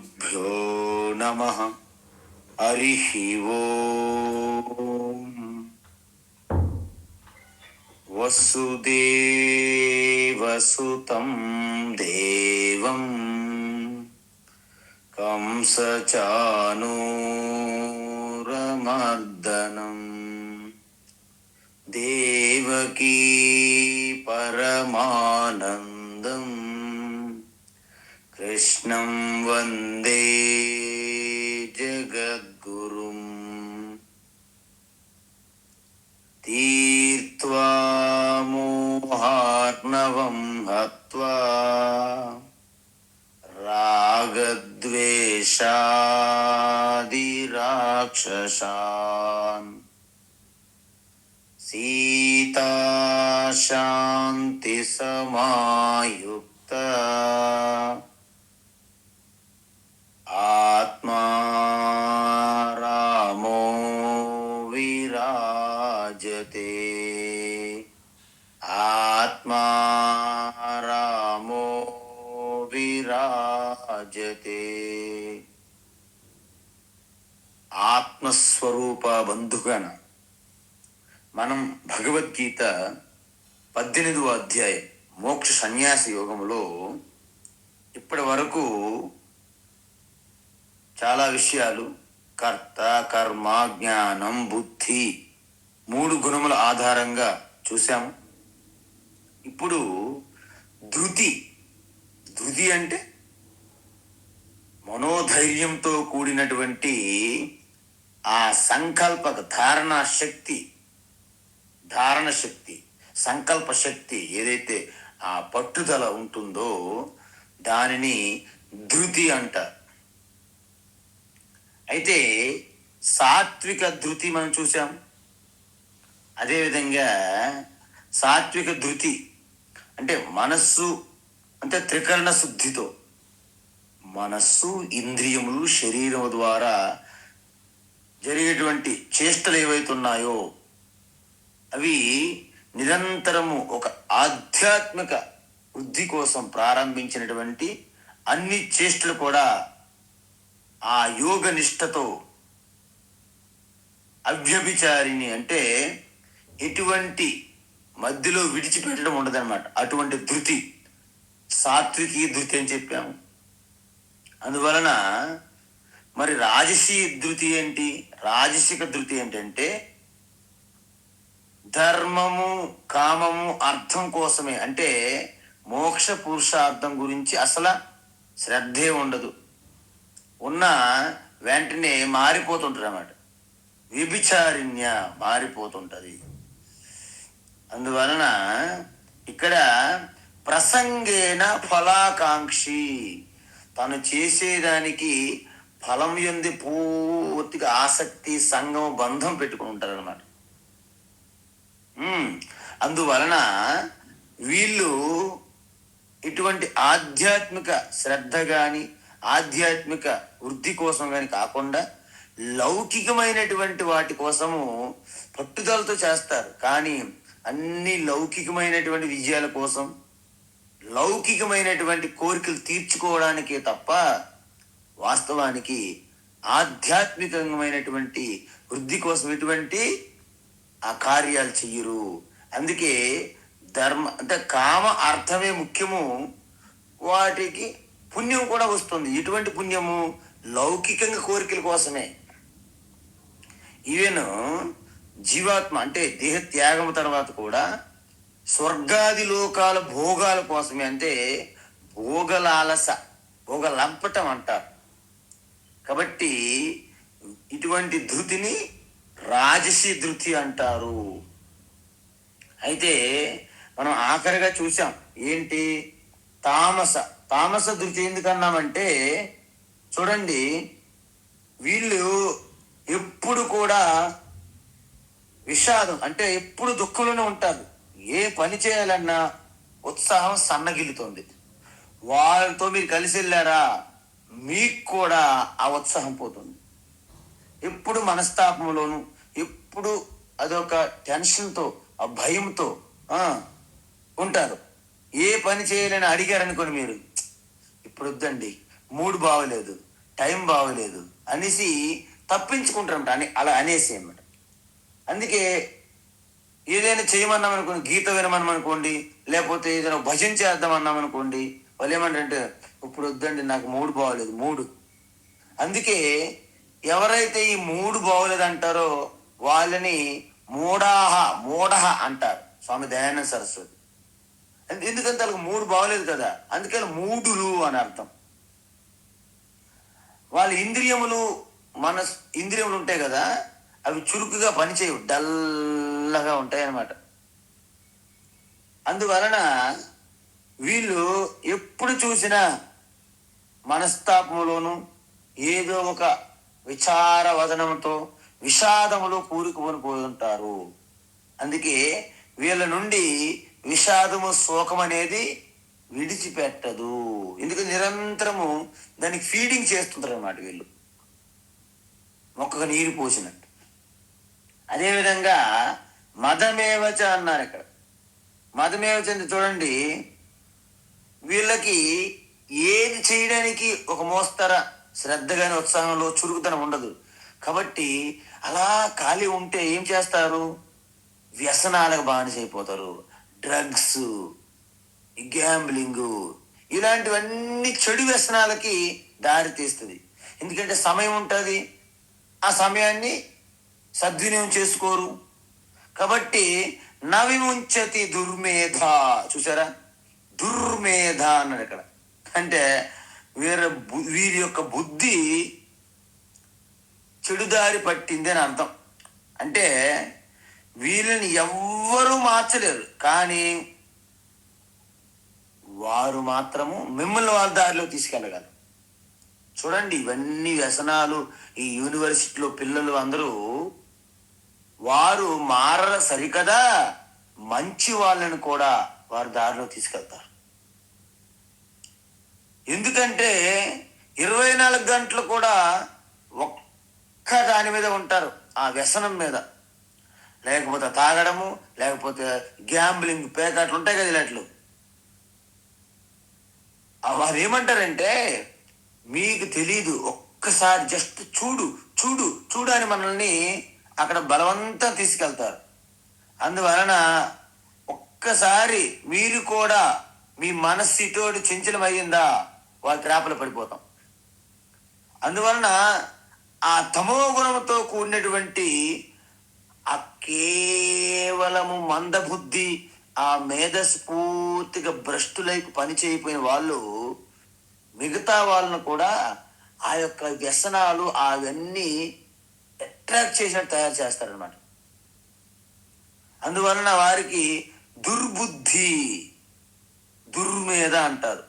గురుభ్యో నమః. హరిః ఓం. వసుదేవసుతం దేవం కంసచానూరమర్దనం దేవకీ పరమానందం కృష్ణం వందే జగద్గురుం. తీర్త్వా మోహార్ణవం హత్వా రాగద్వేషాదిరాక్షసాన్ సీతా శాంతి సమాయుక్త ఆత్మా రామో విరాజతే. ఆత్మా రామో విరాజతే. ఆత్మస్వరూప బంధుగణ, మనం భగవద్గీత 18వ అధ్యాయం మోక్ష సన్యాస యోగములో ఇప్పటి వరకు చాలా విషయాలు, కర్త, కర్మ, జ్ఞానం, బుద్ధి, 3 గుణముల ఆధారంగా చూసాము. ఇప్పుడు ధృతి అంటే మనోధైర్యంతో కూడినటువంటి ఆ సంకల్పక ధారణ శక్తి, సంకల్ప శక్తి ఏదైతే ఆ పట్టుదల ఉంటుందో దానిని ధృతి అంటారు. అయితే సాత్విక ధృతి మనం చూసాం. అదేవిధంగా సాత్విక ధృతి అంటే మనస్సు, అంటే త్రికరణ శుద్ధితో మనస్సు, ఇంద్రియములు, శరీరము ద్వారా జరిగేటువంటి చేష్టలు ఏవైతే ఉన్నాయో అవి నిరంతరము ఒక ఆధ్యాత్మిక వృద్ధి కోసం ప్రారంభించినటువంటి అన్ని చేష్టలు కూడా ఆ యోగ నిష్టతో అవ్యభిచారిణి అంటే ఎటువంటి మధ్యలో విడిచిపెట్టడం ఉండదన్నమాట. అటువంటి ధృతి సాత్వికీ ధృతి అని చెప్పాము. అందువలన మరి రాజసీ ధృతి ఏంటి? రాజసిక ధృతి ఏంటంటే ధర్మము, కామము, అర్థం కోసమే, అంటే మోక్ష పురుషార్థం గురించి అసలు శ్రద్ధే ఉండదు. ఉన్న వెంటనే మారిపోతుంటుంది అన్నమాట. వ్యభిచారిణ్య మారిపోతుంటది. అందువలన ఇక్కడ ప్రసంగేన ఫలాకాంక్షి, తను చేసేదానికి ఫలం యందు పూర్తిగా ఆసక్తి, సంగం, బంధం పెట్టుకుని ఉంటారు అనమాట. అందువలన వీళ్ళు ఇటువంటి ఆధ్యాత్మిక శ్రద్ధ కానీ ఆధ్యాత్మిక వృద్ధి కోసం కానీ కాకుండా లౌకికమైనటువంటి వాటి కోసము పట్టుదలతో చేస్తారు. కానీ అన్ని లౌకికమైనటువంటి విజయాల కోసం, లౌకికమైనటువంటి కోరికలు తీర్చుకోవడానికే తప్ప వాస్తవానికి ఆధ్యాత్మికమైనటువంటి వృద్ధి కోసం ఎటువంటి ఆ కార్యాలు చెయ్యరు. అందుకే ధర్మ అంటే కామ అర్థమే ముఖ్యము, వాటికి పుణ్యం కూడా వస్తుంది. ఎటువంటి పుణ్యము? లౌకికంగా కోరికల కోసమే. ఈవెన్ జీవాత్మ అంటే దేహ త్యాగం తర్వాత కూడా స్వర్గాది లోకాల భోగాల కోసమే, అంటే భోగలాలస, భోగలంపటం అంటారు. కాబట్టి ఇటువంటి ధృతిని రాజసి ధృతి అంటారు. అయితే మనం ఆఖరిగా చూసాం ఏంటి? తామస ధృతి ఎందుకన్నామంటే చూడండి, వీళ్ళు ఎప్పుడు కూడా విషాదం అంటే ఎప్పుడు దుఃఖంలోనే ఉంటారు. ఏ పని చేయాలన్నా ఉత్సాహం సన్నగిల్లుతుంది. వాళ్ళతో మీరు కలిసి వెళ్ళారా, మీకు కూడా ఆ ఉత్సాహం పోతుంది. ఎప్పుడు మనస్తాపంలోను, ఎప్పుడు అదొక టెన్షన్తో, ఆ భయంతో ఉంటారు. ఏ పని చేయాలని అడిగారనుకోని మీరు, ఇప్పుడు వద్దండి, మూడు బాగలేదు, టైం బాగోలేదు అనేసి తప్పించుకుంటారన్నమాట. అలా అనేసి అన్నమాట. అందుకే ఏదైనా చేయమన్నాం అనుకోండి, గీత వినమన్నాం అనుకోండి, లేకపోతే ఏదైనా భజన చేద్దాం అన్నాం అనుకోండి, వాళ్ళు ఏమంటారంటే ఇప్పుడు వద్దండి నాకు మూడు బాగోలేదు మూడు. అందుకే ఎవరైతే ఈ మూడు బాగోలేదు అంటారో వాళ్ళని మూఢ అంటారు స్వామి దయానంద సరస్వతి. ఎందుకంటే వాళ్ళకి మూడు బాగోలేదు కదా, అందుకని మూఢులు అని అర్థం. వాళ్ళ ఇంద్రియములు ఇంద్రియములు ఉంటాయి కదా, అవి చురుకుగా పనిచేయవు, డల్లగా ఉంటాయి అన్నమాట. అందువలన వీళ్ళు ఎప్పుడు చూసినా మనస్తాపములోను ఏదో ఒక విచార వదనంతో విషాదములో కూరుకుని పోయి ఉంటారు. అందుకే వీళ్ళ నుండి విషాదము శోకం అనేది విడిచిపెట్టదు. ఎందుకంటే నిరంతరము దానికి ఫీడింగ్ చేస్తుంటారు అన్నమాట వీళ్ళు, మొక్కకు నీరు పోసినట్టు. అదేవిధంగా మదమేవచ అన్నారు ఇక్కడ. మదమేవచ చూడండి, వీళ్ళకి ఏది చేయడానికి ఒక మోస్తర శ్రద్ధగాని ఉత్సాహంలో చురుకుతనం ఉండదు. కాబట్టి అలా ఖాళీ ఉంటే ఏం చేస్తారు, వ్యసనాలకు బానిసైపోతారు. డ్రగ్స్, గ్యాంబ్లింగ్, ఇలాంటివన్నీ చెడు వ్యసనాలకి దారి తీస్తుంది. ఎందుకంటే సమయం ఉంటుంది, ఆ సమయాన్ని సద్వినియోగం చేసుకోరు. కాబట్టి నవిముంచతి దుర్మేధ, చూసారా, దుర్మేధ అన్నాడు ఇక్కడ. అంటే వీరి యొక్క బుద్ధి చెడుదారి పట్టింది అని అర్థం. అంటే వీళ్ళని ఎవ్వరూ మార్చలేరు, కానీ వారు మాత్రము మిమ్మల్ని వాళ్ళ దారిలో తీసుకెళ్ళగలరు. చూడండి, ఇవన్నీ వ్యసనాలు ఈ యూనివర్సిటీలో పిల్లలు అందరూ వారు మారర సరికదా, మంచి వాళ్ళని కూడా వారి దారిలో తీసుకెళ్తారు. ఎందుకంటే 24 గంటలు కూడా ఒక్క దాని మీద ఉంటారు, ఆ వ్యసనం మీద. లేకపోతే తాగడము, లేకపోతే గ్యాంబ్లింగ్, పేకాట్లు ఉంటాయి కదా ఇలాట్లు. వారు ఏమంటారంటే మీకు తెలీదు, ఒక్కసారి జస్ట్ చూడు చూడు చూడు అని మనల్ని అక్కడ బలవంతం తీసుకెళ్తారు. అందువలన ఒక్కసారి మీరు కూడా మీ మనస్సు ఇతోటి చంచలమయ్యిందా, వాళ్ళ త్రాపలు పడిపోతాం. అందువలన ఆ తమో గుణంతో కూడినటువంటి ఆ కేవలము మందబుద్ధి, ఆ మేధస్ఫూర్తిగా భ్రష్టులైపు పని చేయకపోయిన వాళ్ళు మిగతా వాళ్ళను కూడా ఆ యొక్క వ్యసనాలు అవన్నీ అట్రాక్ట్ చేసినట్టు తయారు చేస్తారనమాట. అందువలన వారికి దుర్బుద్ధి, దుర్మేధ అంటారు.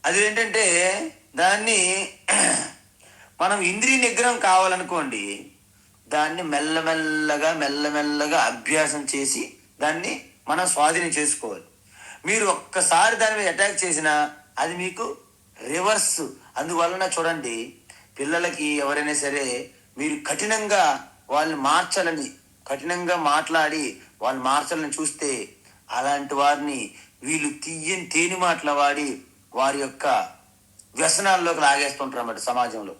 అది ఏంటంటే దాన్ని మనం ఇంద్రియ నిగ్రహం కావాలనుకోండి, దాన్ని మెల్లమెల్లగా అభ్యాసం చేసి దాన్ని మనం స్వాధీనం చేసుకోవాలి. మీరు ఒక్కసారి దాని మీద అటాక్ చేసినా అది మీకు రివర్స్. అందువలన చూడండి, పిల్లలకి ఎవరైనా సరే మీరు కఠినంగా వాళ్ళని మార్చాలని, కఠినంగా మాట్లాడి వాళ్ళు మార్చాలని చూస్తే అలాంటి వారిని వీళ్ళు తీయని తేని మాటలు వాడి వారి యొక్క వ్యసనాల్లోకి లాగేస్తుంటారు అన్నమాట సమాజంలో.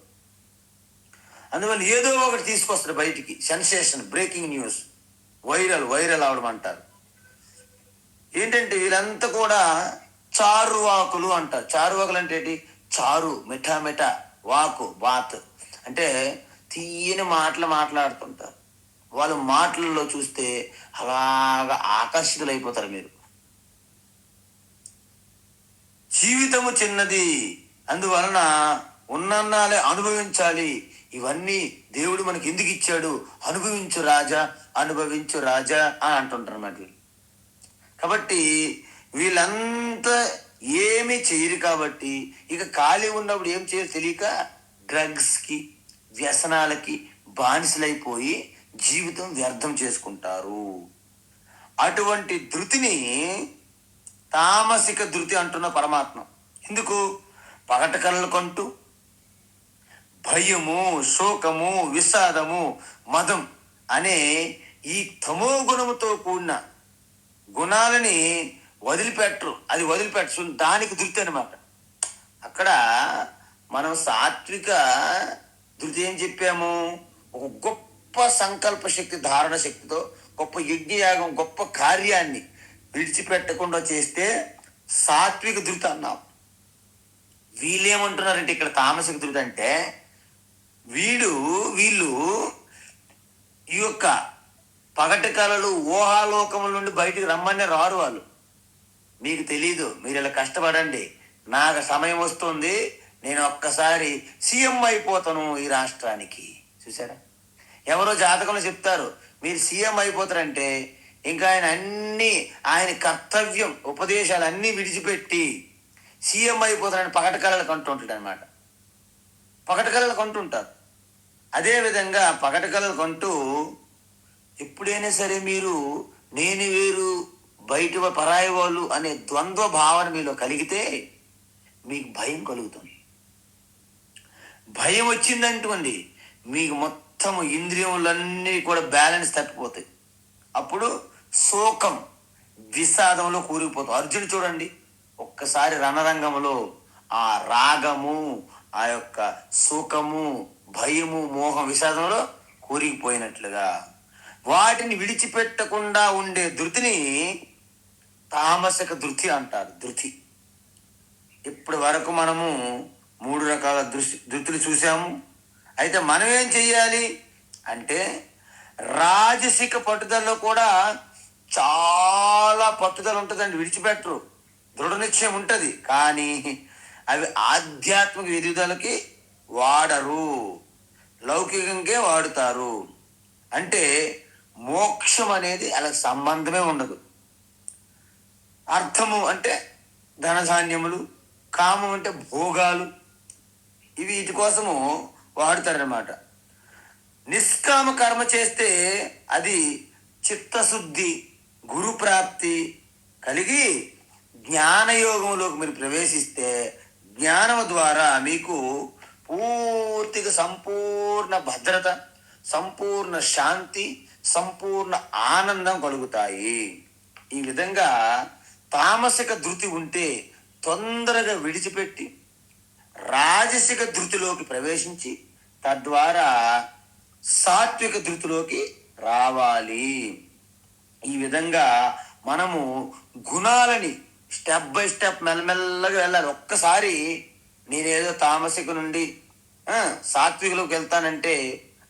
అందువల్ల ఏదో ఒకటి తీసుకొస్తారు బయటికి, సెన్సేషన్, బ్రేకింగ్ న్యూస్, వైరల్ అవడం అంటారు. ఏంటంటే వీళ్ళంతా కూడా చారువాకులు అంటారు. చారువాకులు అంటే ఏంటి, చారు, మిఠా వాకు, బాత్ అంటే తీయని మాటలు మాట్లాడుతుంటారు. వాళ్ళ మాటలలో చూస్తే అలాగా ఆకర్షితులైపోతారు మీరు. జీవితము చిన్నది, అందువలన ఉన్నన్నాలే అనుభవించాలి. ఇవన్నీ దేవుడు మనకి ఎందుకు ఇచ్చాడు, అనుభవించు రాజా అని అంటుంటారు అన్నమాట వీళ్ళు. కాబట్టి వీళ్ళంతా ఏమీ చేయరు. కాబట్టి ఇక ఖాళీ ఉన్నప్పుడు ఏం చేయరు తెలియక డ్రగ్స్కి, వ్యసనాలకి బానిసలైపోయి జీవితం వ్యర్థం చేసుకుంటారు. అటువంటి ధృతిని తామసిక ధృతి అంటున్న పరమాత్మ. ఎందుకు, పగట కలలు కంటూ భయము, శోకము, విషాదము, మదం అనే ఈ తమో గుణముతో కూడిన గుణాలని వదిలిపెట్టరు. అది వదిలిపెట్టరు, దానికి ధృతి అనమాట. అక్కడ అక్కడ మనం సాత్విక ధృతి ఏం చెప్పాము? ఒక గొప్ప సంకల్ప శక్తి, ధారణ శక్తితో గొప్ప యజ్ఞయాగం, గొప్ప కార్యాన్ని విడిచిపెట్టకుండా చేస్తే సాత్విక ధృతి అన్నాం. వీళ్ళేమంటున్నారంటే ఇక్కడ తామసిక ధృతి అంటే వీళ్ళు ఈ యొక్క పగటి కళలు ఊహాలోకముల నుండి బయటికి రమ్మని రారు. వాళ్ళు, మీకు తెలీదు, మీరు ఇలా కష్టపడండి, నాకు సమయం వస్తుంది, నేను ఒక్కసారి సీఎం అయిపోతాను ఈ రాష్ట్రానికి. చూసారా, ఎవరో జాతకంలో చెప్తారు మీరు సీఎం అయిపోతారంటే ఇంకా ఆయన కర్తవ్యం ఉపదేశాలు అన్నీ విడిచిపెట్టి సీఎం అయిపోతారని పగటి కళలు కంటుంటాడు అనమాట. పగటి కళలు కంటుంటారు. అదేవిధంగా పగటి కళలు కంటూ ఎప్పుడైనా సరే మీరు నేను వేరు బయట పరాయి వాళ్ళు అనే ద్వంద్వ భావన మీలో కలిగితే మీకు భయం కలుగుతుంది. భయం వచ్చిందనుకోండి, మీకు మొత్తం ఇంద్రియములన్నీ కూడా బ్యాలెన్స్ తప్పిపోతాయి. అప్పుడు శోకం, విషాదంలో కూరుకుపోతాం. అర్జునుడు చూడండి, ఒక్కసారి రణరంగంలో ఆ రాగము, ఆ యొక్క శోకము, భయము, మోహం, విషాదంలో కూరిగిపోయినట్లుగా వాటిని విడిచిపెట్టకుండా ఉండే ధృతిని తామసిక ధృతి అంటారు. ధృతి. ఇప్పటి వరకు మనము 3 రకాల ధృతులు చూసాము. అయితే మనం ఏం చెయ్యాలి అంటే రాజసిక పట్టుదలలో కూడా చాలా పట్టుదల ఉంటుందండి, విడిచిపెట్టరు, దృఢ నిశ్చయం ఉంటుంది. కానీ అవి ఆధ్యాత్మిక ఎదుగుదలకి వాడరు, లౌకికంగా వాడుతారు. అంటే మోక్షం అనేది అలా సంబంధమే ఉండదు. అర్థము అంటే ధనధాన్యములు, కామం అంటే భోగాలు, ఇవి వీటి కోసము వాడుతారనమాట. నిష్కామ కర్మ చేస్తే అది చిత్తశుద్ధి, గురు ప్రాప్తి కలిగి జ్ఞానయోగంలోకి మీరు ప్రవేశిస్తే జ్ఞానం ద్వారా మీకు పూర్తిగా సంపూర్ణ భద్రత, సంపూర్ణ శాంతి, సంపూర్ణ ఆనందం కలుగుతాయి. ఈ విధంగా తామసిక ధృతి ఉంటే తొందరగా విడిచిపెట్టి రాజసిక ధృతిలోకి ప్రవేశించి తద్వారా సాత్విక ధృతిలోకి రావాలి. ఈ విధంగా మనము గుణాలని స్టెప్ బై స్టెప్ మెల్లమెల్లగా వెళ్ళాలి. ఒక్కసారి నేనేదో తామసిక నుండి సాత్వికలోకి వెళ్తానంటే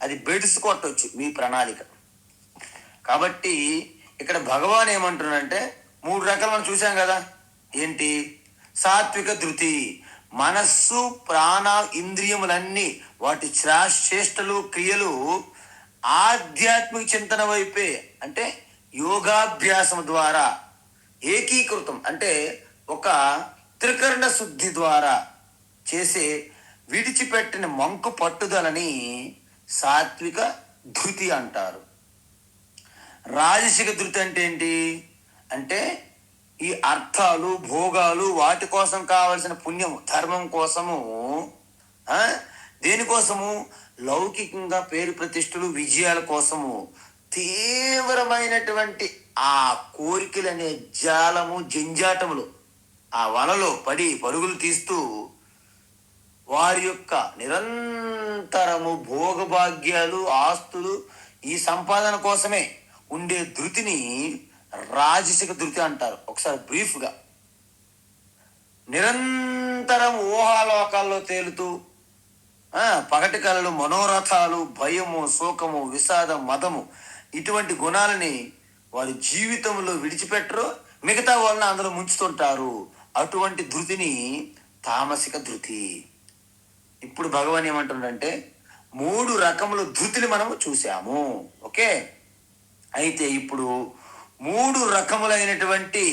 అది బెడిసి కొట్టవచ్చు మీ ప్రణాళిక. కాబట్టి ఇక్కడ భగవాన్ ఏమంటున్నాడంటే 3 రకాలు మనం చూసాం కదా. ఏంటి? సాత్విక ధృతి, మనస్సు, ప్రాణ, ఇంద్రియములన్నీ వాటి చేష్టలు, క్రియలు ఆధ్యాత్మిక చింతన వైపే, అంటే యోగాభ్యాసం ద్వారా ఏకీకృతం, అంటే ఒక త్రికరణ శుద్ధి ద్వారా చేసే విడిచిపెట్టిన మంకు పట్టుదలని సాత్విక ధృతి అంటారు. రాజసిక ధృతి అంటే ఏంటి అంటే ఈ అర్థాలు, భోగాలు, వాటి కోసం కావలసిన పుణ్యం, ధర్మం కోసము, దేనికోసము? లౌకికంగా పేరు ప్రతిష్టలు, విజయాల కోసము తీవ్రమైనటువంటి ఆ కోరికలనే జాలము, జంజాటములు, ఆ వలలో పడి పరుగులు తీస్తూ వారి యొక్క నిరంతరము భోగభాగ్యాలు, ఆస్తులు, ఈ సంపాదన కోసమే ఉండే ధృతిని రాజసిక ధృతి అంటారు. ఒకసారి బ్రీఫ్గా, నిరంతరం ఊహాలోకాల్లో తేలుతూ పగటి కళలు, మనోరథాలు, భయము, శోకము, విషాదం, మదము, ఇటువంటి గుణాలని వారి జీవితంలో విడిచిపెట్టరు, మిగతా వాళ్ళని అందులో ముంచుతుంటారు. అటువంటి ధృతిని తామసిక ధృతి. ఇప్పుడు భగవాన్ ఏమంటుండంటే 3 రకముల ధృతిని మనము చూసాము. ఓకే, అయితే ఇప్పుడు 3 రకములైనటువంటి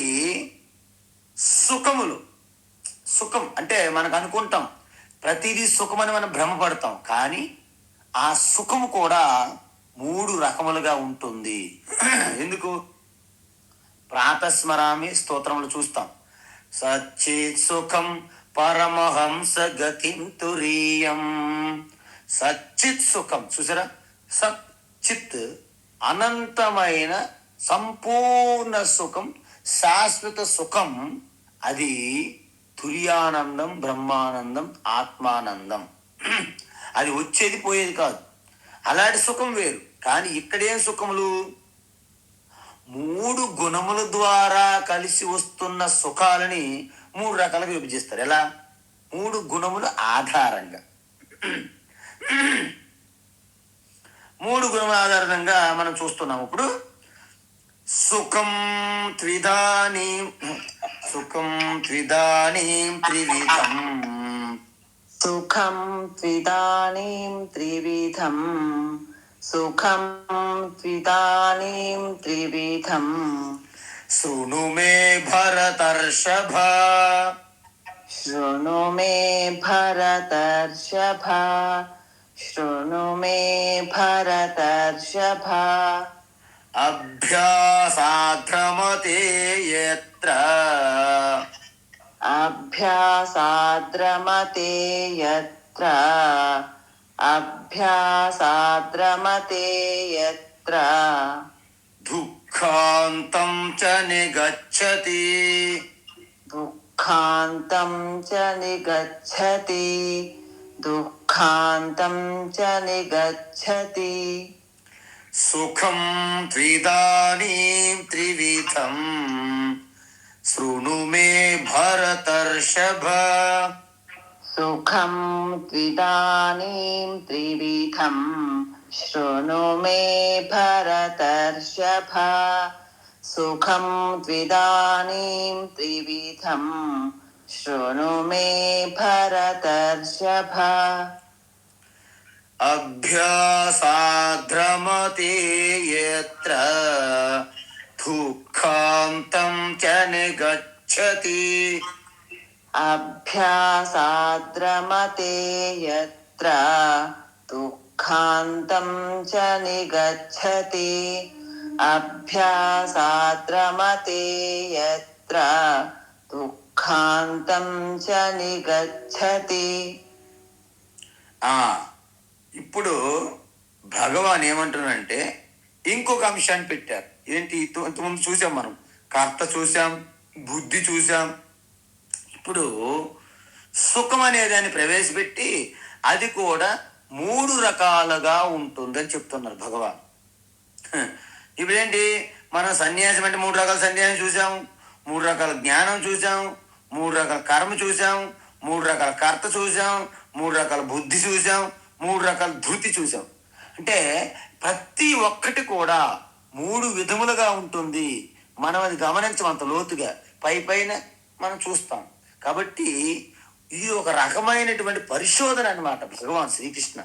సుఖములు. సుఖం అంటే మనకు అనుకుంటాం ప్రతిదీ సుఖమని మనం భ్రమపడతాం, కానీ ఆ సుఖము కూడా 3 రకములుగా ఉంటుంది. ఎందుకు? ప్రాతస్మరామి స్తోత్రములు చూస్తాం. సచ్చిత్ సుఖం పరమహంస గతిం తురీయం. సచ్చిత్ సుఖం చూసారా, సచ్చిత్ అనంతమైన సంపూర్ణ సుఖం, శాశ్వత సుఖం, అది తుర్యానందం, బ్రహ్మానందం, ఆత్మానందం. అది వచ్చేది పోయేది కాదు. అలాంటి సుఖం వేరు. కానీ ఇక్కడేం సుఖములు? 3 గుణముల ద్వారా కలిసి వస్తున్న సుఖాలని 3 రకాలుగా విభజిస్తారు. ఎలా? 3 గుణముల ఆధారంగా. 3 గుణముల ఆధారంగా మనం చూస్తున్నాం. ఇప్పుడు సుఖం త్రిధానీం, సుఖం త్రిధానీం త్రివిధం, సుఖం త్విదానీం త్రివిధం, సుఖం త్విదానీం త్రివిధం. శృణు మే భరతర్షభ, శృణు మే భరతర్షభ, శృణు మే భరతర్షభ. అభ్యాసాద్రమతే యత్ర, అభ్యాసాద్రమతే యత్ర, అభ్యాసాద్రమతే యత్ర. దుఃఖాంతం చ నిగచ్చతి, దుఃఖాంతం చ నిగచ్చతి, దుఃఖాంతం చ నిగచ్చతి. సుఖం త్రిదానీం త్రివిధం, శృణు మే భరతర్షభ. సుఖం త్విదానీం త్రివిధం, శృణు మే భరతర్షభ. సుఖం త్విదానీం త్రివిధం, శృణు మే భరతర్షభ. అభ్యాసాద్రమతే యత్ర దుఃఖాంతం చ నిగచ్చతి, అభ్యాసాద్రమతే యత్ర దుఃఖాంతం చ నిగచ్చతి, అభ్యాసాద్రమతే యత్ర దుఃఖాంతం చ నిగచ్చతి. ఇప్పుడు భగవాన్ ఏమంటున్నాడంటే ఇంకొక అంశాన్ని పెట్టారు. ఏంటి? ఇంతకుముందు చూసాం మనం, కర్త చూసాం, బుద్ధి చూసాం. ఇప్పుడు సుఖం అనే దాన్ని ప్రవేశపెట్టి అది కూడా 3 రకాలుగా ఉంటుందని చెప్తున్నారు భగవాన్. ఇప్పుడేంటి? మనం సన్యాసం అంటే 3 రకాల సన్యాసం చూసాం, 3 రకాల జ్ఞానం చూసాం, 3 రకాల కర్మ చూసాం, 3 రకాల కర్త చూసాం, 3 రకాల బుద్ధి చూసాం, 3 రకాల ధృతి చూసాం. అంటే ప్రతి ఒక్కటి కూడా 3 విధములుగా ఉంటుంది. మనం అది గమనించమంత లోతుగా పైన మనం చూస్తాం. కాబట్టి ఇది ఒక రకమైనటువంటి పరిశోధన అన్నమాట భగవాన్ శ్రీకృష్ణ.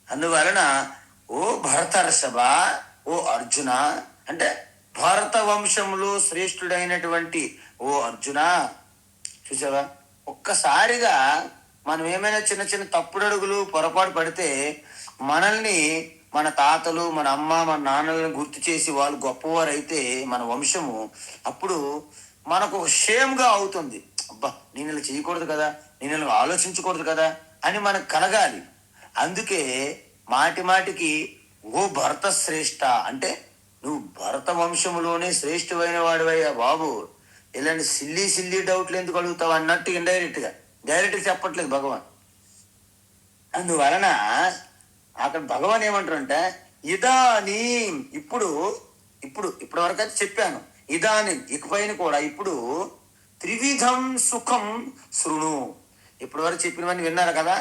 అందువలన ఓ భరతర్షభ, ఓ అర్జున, అంటే భారత వంశంలో శ్రేష్ఠుడైనటువంటి ఓ అర్జున, చూసావా? ఒక్కసారిగా మనం ఏమైనా చిన్న చిన్న తప్పుడడుగులు పొరపాటు పడితే మనల్ని మన తాతలు, మన అమ్మ, మన నాన్నలను గుర్తు చేసి వాళ్ళు గొప్పవారు అయితే మన వంశము, అప్పుడు మనకు ఒక షేమ్గా అవుతుంది. అబ్బా, నేను ఇలా చేయకూడదు కదా, నేను ఇలా ఆలోచించకూడదు కదా అని మనకు కలగాలి. అందుకే మాటి మాటికి ఓ భరత శ్రేష్ఠ, అంటే నువ్వు భరత వంశములోనే శ్రేష్ఠమైన వాడివయ్యా బాబు, ఇలాంటి సిల్లీ డౌట్లు ఎందుకు అడుగుతావు అన్నట్టు డైరెక్ట్గా చెప్పట్లేదు భగవాన్. అందువలన అక్కడ భగవాన్ ఏమంటారంటే ఇదానీ, ఇప్పుడు వరకు అయితే చెప్పాను, ఇదానీ ఇకపైన కూడా ఇప్పుడు త్రివిధం సుఖం శృణు. ఇప్పటి వరకు చెప్పినవన్నీ విన్నారు కదా.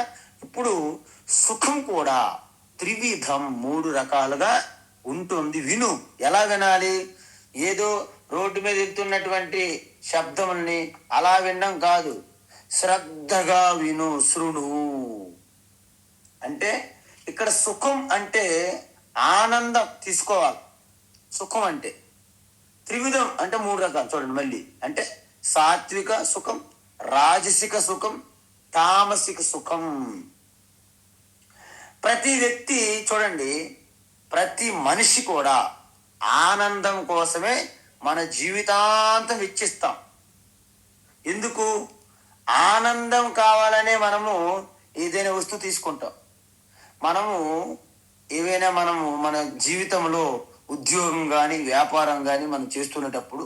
ఇప్పుడు సుఖం కూడా త్రివిధం 3 రకాలుగా ఉంటుంది. విను. ఎలా వినాలి? ఏదో రోడ్డు మీద వెళ్తున్నటువంటి శబ్దముల్ని అలా వినడం కాదు, శ్రద్ధగా విను. శృణు అంటే ఇక్కడ సుఖం అంటే ఆనందం తీసుకోవాలి. సుఖం అంటే త్రివిధం అంటే 3 రకాలు. చూడండి మళ్ళీ, అంటే సాత్విక సుఖం, రాజసిక సుఖం, తామసిక సుఖం. ప్రతి వ్యక్తి చూడండి, ప్రతి మనిషి కూడా ఆనందం కోసమే మన జీవితాంతం వెచ్చిస్తాం. ఎందుకు? ఆనందం కావాలనే మనము ఏదైనా వస్తువు తీసుకుంటాం. మనము మన జీవితంలో ఉద్యోగం కానీ వ్యాపారం కానీ మనం చేస్తున్నప్పుడు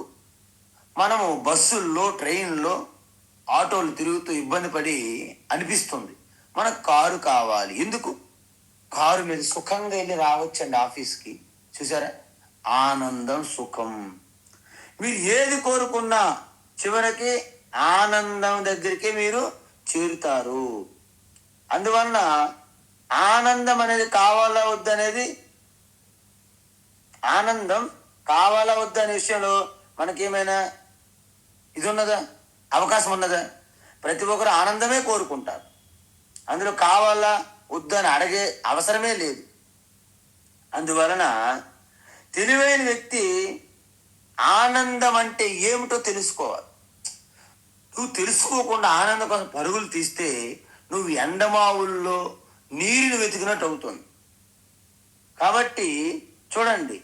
మనము బస్సుల్లో, ట్రైన్లో ఆటోలు తిరుగుతూ ఇబ్బంది పడి అనిపిస్తుంది. మనకు కారు కావాలి. ఎందుకు? కారు మీద సుఖంగా వెళ్ళి రావచ్చండి ఆఫీస్కి. చూసారా? ఆనందం, సుఖం. మీరు ఏది కోరుకున్నా చివరికి ఆనందం దగ్గరికి మీరు చేరుతారు. అందువలన ఆనందం అనేది కావాలా వద్దనేది, ఆనందం కావాలా వద్దనే విషయంలో మనకేమైనా ఇది ఉన్నదా, అవకాశం ఉన్నదా? ప్రతి ఒక్కరు ఆనందమే కోరుకుంటారు. అందులో కావాలా వద్దని అడిగే అవసరమే లేదు. అందువలన తెలివైన వ్యక్తి ఆనందం అంటే ఏమిటో తెలుసుకోవాలి. నువ్వు తెలుసుకోకుండా ఆనందం కోసం పరుగులు తీస్తే నువ్వు ఎండమావుల్లో నీరుని వెతికినట్టు అవుతుంది. కాబట్టి చూడండి,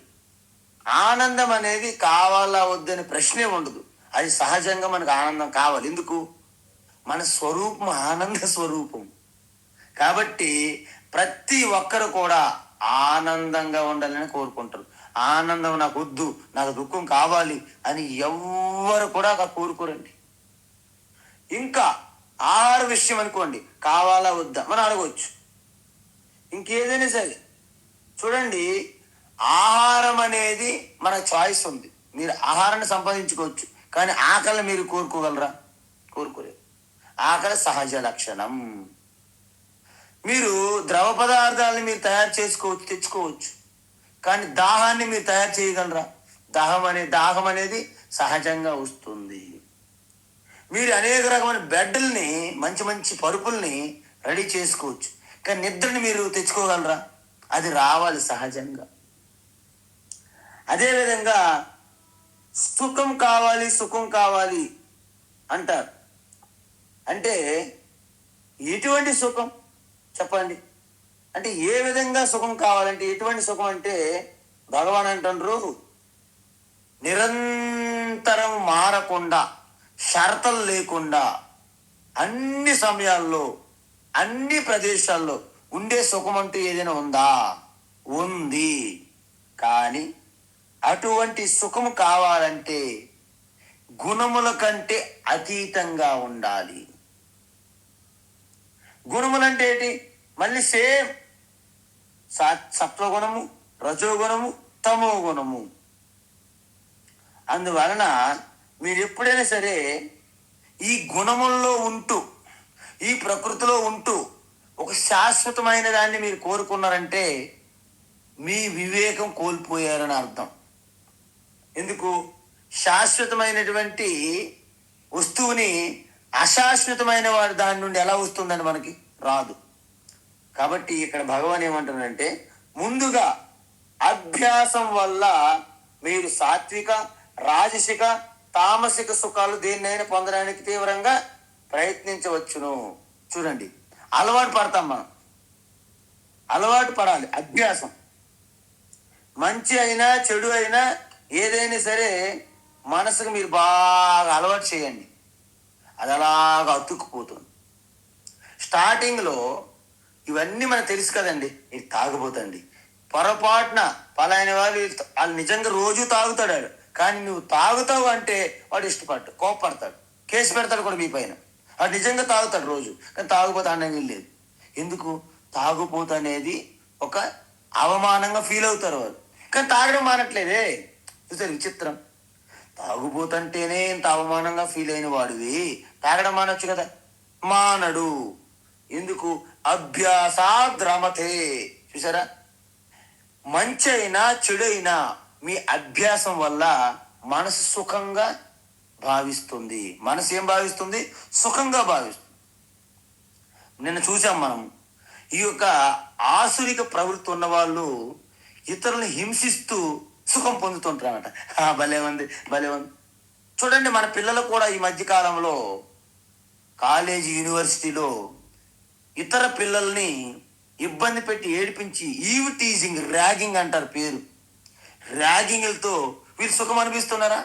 ఆనందం అనేది కావాలా వద్దని ప్రశ్నే ఉండదు. అది సహజంగా మనకు ఆనందం కావాలి. ఎందుకు? మన స్వరూపం ఆనంద స్వరూపం. కాబట్టి ప్రతి ఒక్కరు కూడా ఆనందంగా ఉండాలని కోరుకుంటారు. ఆనందం నాకు వద్దు, నాకు దుఃఖం కావాలి అని ఎవ్వరు కూడా కోరుకోరండి. ఇంకా ఆహార విషయం అనుకోండి, కావాలా వద్దా మనం అడగవచ్చు. ఇంకేదైనా సరే చూడండి, ఆహారం అనేది మన చాయిస్ ఉంది. మీరు ఆహారాన్ని సంపాదించుకోవచ్చు, కానీ ఆకలిని మీరు కోరుకోగలరా? కోరుకోలేరు. ఆకలి సహజ లక్షణం. మీరు ద్రవ పదార్థాలను మీరు తయారు చేసుకోవచ్చు, తెచ్చుకోవచ్చు, కానీ దాహాన్ని మీరు తయారు చేయగలరా? దాహం అనేది సహజంగా వస్తుంది. మీరు అనేక రకమైన బెడ్ల్ని, మంచి మంచి పరుపుల్ని రెడీ చేసుకోవచ్చు, కానీ నిద్రని మీరు తెచ్చుకోగలరా? అది రావాలి సహజంగా. అదేవిధంగా సుఖం కావాలి అంటారు. అంటే ఎటువంటి సుఖం చెప్పండి? అంటే ఏ విధంగా సుఖం కావాలంటే ఎటువంటి సుఖం అంటే భగవాన్ అంటారు, నిరంతరం మారకుండా, షరతులు లేకుండా, అన్ని సమయాల్లో, అన్ని ప్రదేశాల్లో ఉండే సుఖం అంటూ ఏదైనా ఉందా? ఉంది. కానీ అటువంటి సుఖం కావాలంటే గుణముల కంటే అతీతంగా ఉండాలి. గుణములంటే ఏంటి? మళ్ళీ సేమ్ సత్వగుణము, రజోగుణము, తమో గుణము. అందువలన మీరు ఎప్పుడైనా సరే ఈ గుణముల్లో ఉంటూ, ఈ ప్రకృతిలో ఉంటూ ఒక శాశ్వతమైన దాన్ని మీరు కోరుకున్నారంటే మీ వివేకం కోల్పోయారని అర్థం. ఎందుకు? శాశ్వతమైనటువంటి వస్తువుని అశాశ్వతమైన వాడు దాని నుండి ఎలా వస్తుందని మనకి రాదు. కాబట్టి ఇక్కడ భగవాన్ ఏమంటారంటే, ముందుగా అభ్యాసం వల్ల మీరు సాత్విక, రాజసిక, తామసిక సుఖాలు దేన్నైనా పొందడానికి తీవ్రంగా ప్రయత్నించవచ్చును. చూడండి, అలవాటు పడతాం మనం. అలవాటు పడాలి. అభ్యాసం. మంచి అయినా చెడు అయినా ఏదైనా సరే మనసుకు మీరు బాగా అలవాటు చేయండి. అది అలాగా అతుక్కుపోతుంది. స్టార్టింగ్లో ఇవన్నీ మనకు తెలుసు కదండి. ఇది తాగుపోతండి, పొరపాటున పలాయన వాళ్ళు నిజంగా రోజు తాగుతాడు, కానీ నువ్వు తాగుతావు అంటే వాడు ఇష్టపడ్డాడు, కోపడతాడు, కేసు పెడతాడు కూడా మీ పైన. వాడు నిజంగా తాగుతాడు రోజు, కానీ తాగుపోతా అనేది లేదు. ఎందుకు? తాగుపోత అనేది ఒక అవమానంగా ఫీల్ అవుతారు వాళ్ళు, కానీ తాగడం మానట్లేదే. చూసారు విచిత్రం? తాగుపోతంటేనే ఇంత అవమానంగా ఫీల్ అయిన వాడివి తాగడం మానొచ్చు కదా. మానడు. ఎందుకు? అభ్యాసాద్ రమతే. చూసారా? మంచి అయినా చెడైనా మీ అభ్యాసం వల్ల మనసు సుఖంగా భావిస్తుంది. మనసు ఏం భావిస్తుంది? సుఖంగా భావిస్తుంది. నిన్న చూసాం మనం, ఈ యొక్క ఆసురిక ప్రవృత్తి ఉన్న వాళ్ళు ఇతరులను హింసిస్తూ సుఖం పొందుతుంటారన్నమాట. భలే ఉంది. చూడండి, మన పిల్లలు కూడా ఈ మధ్యకాలంలో కాలేజీ, యూనివర్సిటీలో ఇతర పిల్లల్ని ఇబ్బంది పెట్టి ఏడిపించి ఈవ్ టీజింగ్, ర్యాగింగ్ అంటారు పేరు. ర్యాగింగ్లతో వీళ్ళు సుఖం అనిపిస్తున్నారా?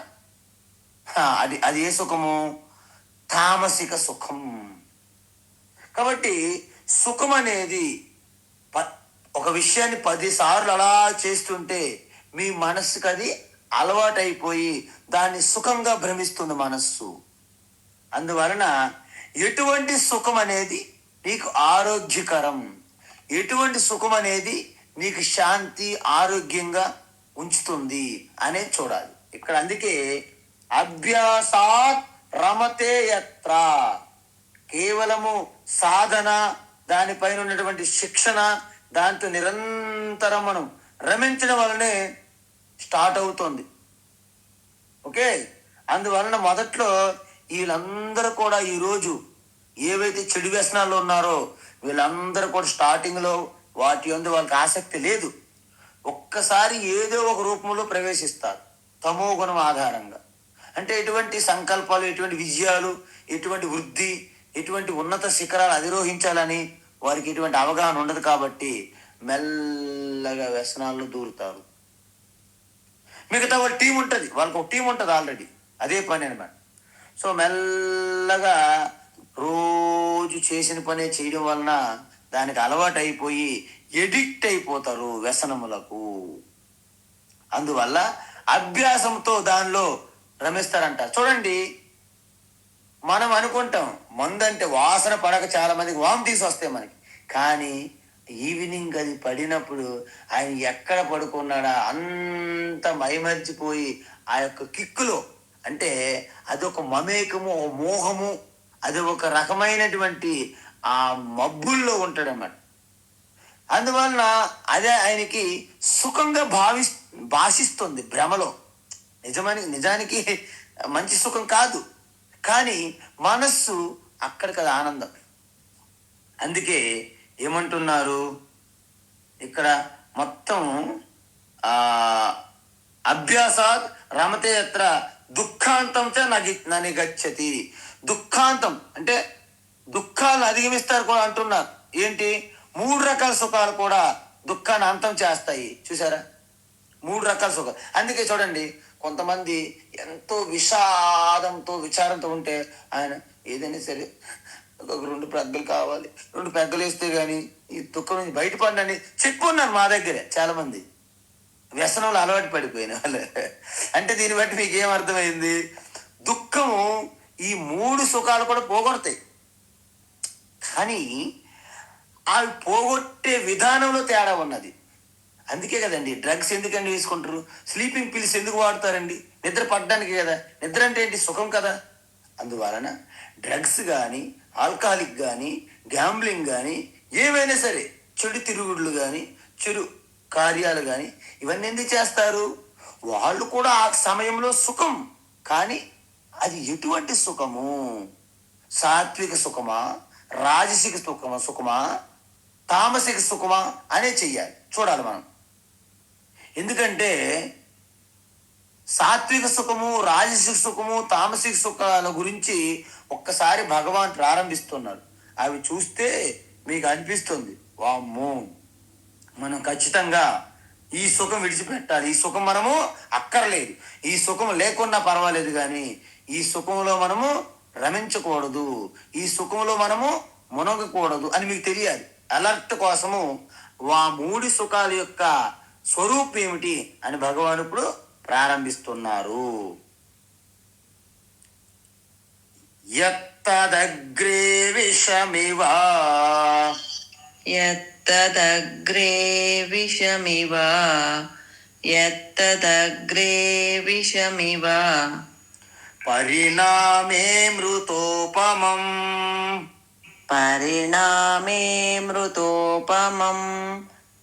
అది ఏ సుఖము? తామసిక సుఖం. కాబట్టి సుఖం అనేది ఒక విషయాన్ని 10 సార్లు అలా చేస్తుంటే మీ మనస్సుకు అది అలవాటైపోయి దాన్ని సుఖంగా భ్రమిస్తుంది మనస్సు. అందువలన ఎటువంటి సుఖం అనేది నీకు ఆరోగ్యకరం, ఎటువంటి సుఖం అనేది నీకు శాంతి ఆరోగ్యంగా ఉంచుతుంది అనేది చూడాలి ఇక్కడ. అందుకే అభ్యాసాత్ రమతే యత్ర, కేవలము సాధన, దానిపైన ఉన్నటువంటి శిక్షణ, దాంతో నిరంతరం మనం రమించడం వలనే స్టార్ట్ అవుతుంది. ఓకే, అందువలన మొదట్లో వీళ్ళందరూ కూడా ఈరోజు ఏవైతే చెడు వ్యసనాల్లో ఉన్నారో వీళ్ళందరూ కూడా స్టార్టింగ్లో వాటి యందు వాళ్ళకి ఆసక్తి లేదు. ఒక్కసారి ఏదో ఒక రూపంలో ప్రవేశిస్తారు తమో గుణం ఆధారంగా. అంటే ఎటువంటి సంకల్పాలు, ఎటువంటి విజయాలు, ఎటువంటి వృద్ధి, ఎటువంటి ఉన్నత శిఖరాలు అధిరోహించాలని వారికి ఎటువంటి అవగాహన ఉండదు. కాబట్టి మెల్లగా వ్యసనాల్లో దూరుతారు. మిగతా వాళ్ళ టీం ఉంటుంది, వాళ్ళకి ఒక టీం ఉంటుంది ఆల్రెడీ, అదే పని అనమాట. సో మెల్లగా రోజు చేసిన పనే చేయడం వలన దానికి అలవాటు అయిపోయి ఎడిక్ట్ అయిపోతారు వ్యసనములకు. అందువల్ల అభ్యాసంతో దానిలో రమిస్తారంట. చూడండి, మనం అనుకుంటాం మందు అంటే వాసన పడక చాలా మందికి వామిటింగ్స్ వస్తాయి మనకి. కానీ ఈవినింగ్ అది పడినప్పుడు ఆయన ఎక్కడ పడుకున్నాడా అంత మైమర్చిపోయి ఆ యొక్క కిక్కులో, అంటే అదొక మమేకము, ఓ మోహము, అది ఒక రకమైనటువంటి ఆ మబ్బుల్లో ఉంటాడన్నమాట. అందువలన అదే ఆయనకి సుఖంగా భాషిస్తుంది భ్రమలో. నిజానికి మంచి సుఖం కాదు, కానీ మనస్సు అక్కడికి అది ఆనందం. అందుకే ఏమంటున్నారు ఇక్కడ మొత్తం అభ్యాసాత్ రమతే యత్ర దుఃఖాంతం చ నని గచ్చతి. దుఃఖాంతం అంటే దుఃఖాలను అధిగమిస్తారు కూడా అంటున్నారు. ఏంటి? 3 రకాల సుఖాలు కూడా దుఃఖాన్ని అంతం చేస్తాయి. చూసారా, 3 రకాల సుఖాలు. అందుకే చూడండి, కొంతమంది ఎంతో విషాదంతో విచారంతో ఉంటే ఆయన ఏదైనా సరే ఒక 2 పెగ్గలు కావాలి, 2 పెగ్గలు వేస్తే కానీ ఈ దుఃఖం నుంచి బయటపడినని చెప్పుకున్నారు మా దగ్గరే చాలా మంది. వ్యసనంలో అలవాటు పడిపోయిన వాళ్ళు. అంటే దీన్ని బట్టి మీకు ఏం అర్థమైంది? దుఃఖము ఈ 3 సుఖాలు కూడా పోగొడతాయి, కానీ అవి పోగొట్టే విధానంలో తేడా ఉన్నది. అందుకే కదండి డ్రగ్స్ ఎందుకండి తీసుకుంటారు, స్లీపింగ్ పిల్స్ ఎందుకు వాడతారండి? నిద్ర పడడానికి కదా. నిద్ర అంటే ఏంటి? సుఖం కదా. అందువలన డ్రగ్స్ కానీ, ఆల్కహాలిక్ కానీ, గ్యాంబ్లింగ్ కానీ, ఏవైనా సరే చెడు తిరుగుడులు కానీ, చెడు కార్యాలు కానీ, ఇవన్నీ ఎందుకు చేస్తారు? వాళ్ళు కూడా ఆ సమయంలో సుఖం, కానీ అది ఎటువంటి సుఖము? సాత్విక సుఖమా, రాజసిక సుఖమా, తామసిక సుఖమా అనే చెయ్యాలి, చూడాలి మనం. ఎందుకంటే సాత్విక సుఖము, రాజసిక సుఖము, తామసిక సుఖాల గురించి ఒక్కసారి భగవాన్ ప్రారంభిస్తున్నారు. అవి చూస్తే మీకు అనిపిస్తుంది, వామ్మో మనం ఖచ్చితంగా ఈ సుఖం విడిచిపెట్టాలి, ఈ సుఖం మనము అక్కర్లేదు, ఈ సుఖం లేకున్నా పర్వాలేదు, కానీ ఈ సుఖంలో మనము రమించకూడదు, ఈ సుఖంలో మనము మునగకూడదు అని మీకు తెలియాలి. అలర్ట్ కోసము ఆ 3 సుఖాల యొక్క స్వరూపం ఏమిటి అని భగవాన్ ఇప్పుడు ప్రారంభిస్తున్నారు. యత్తదగ్రే విషమివ, యత్తదగ్రే విషమివ, యత్తదగ్రే విషమివ, పరిణామే మృతోపమం, పరిణామే మృతోపమం,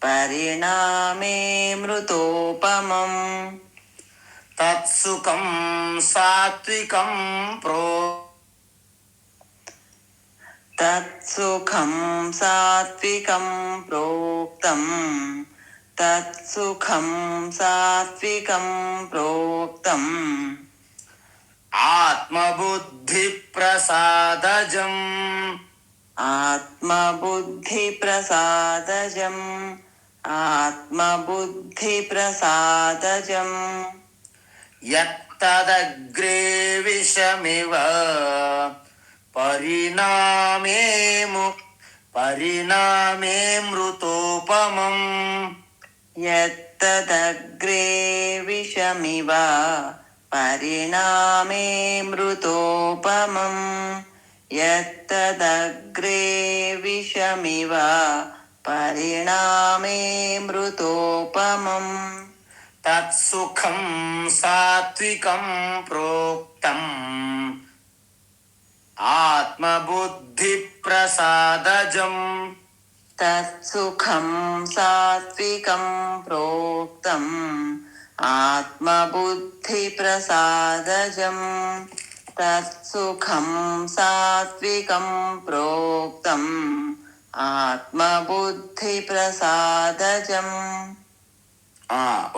పరిణామే మృతోపమం, తత్సుఖం సాత్వికం తత్సుఖం సాత్వికం ప్రోక్తం, తత్సుఖం సాత్వికం ప్రోక్తం, ఆత్మబుద్ధి ప్రసాదజం, ఆత్మబుద్ధి ప్రసాదజం, ఆత్మబుద్ధి ప్రసాదజం, యత్తదగ్రే విషమివ పరిణామే మృతోపమం, యత్తదగ్రే విషమివ పరిణామే మృతోపమం యత్తదగ్రే విషమివ పరిణామే మృతోపమం తత్సుఖం సాత్వికం ప్రోక్తం ఆత్మబుద్ధి ప్రసాదజం. తత్సుఖం సాత్వికం ప్రోక్తం ఆత్మబుద్ధి ప్రసాదజం. తత్సుఖం సాత్వికం ప్రోక్తం ఆత్మబుద్ధి ప్రసాదజం.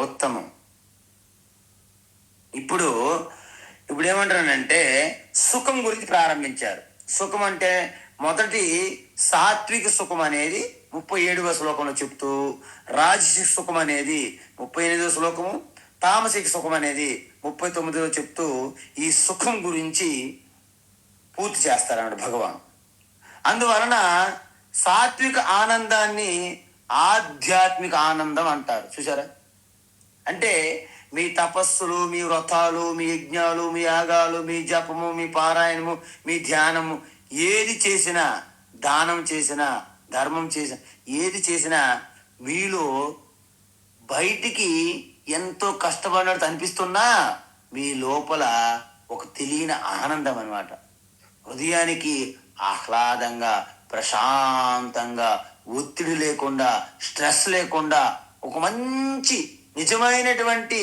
ఉత్తమం. ఇప్పుడు ఏమంటారంటే సుఖం గురించి ప్రారంభించారు. సుఖం అంటే మొదటి సాత్విక సుఖం అనేది 37వ శ్లోకంలో చెప్తూ, రాజసిక సుఖం అనేది 38వ శ్లోకము, తామసిక సుఖం అనేది 39వ చెప్తూ ఈ సుఖం గురించి పూర్తి చేస్తారన్నాడు భగవాన్. అందువలన సాత్విక ఆనందాన్ని ఆధ్యాత్మిక ఆనందం అంటారు. చూసారా? అంటే మీ తపస్సులు, మీ వ్రతాలు, మీ యజ్ఞాలు, మీ యాగాలు, మీ జపము, మీ పారాయణము, మీ ధ్యానము ఏది చేసినా, దానం చేసినా, ధర్మం చేసినా, ఏది చేసినా మీలో బయటికి ఎంతో కష్టపడినట్టు అనిపిస్తున్నా మీ లోపల ఒక తెలియని ఆనందం అన్నమాట. హృదయానికి ఆహ్లాదంగా, ప్రశాంతంగా, ఒత్తిడి లేకుండా, స్ట్రెస్ లేకుండా ఒక మంచి నిజమైనటువంటి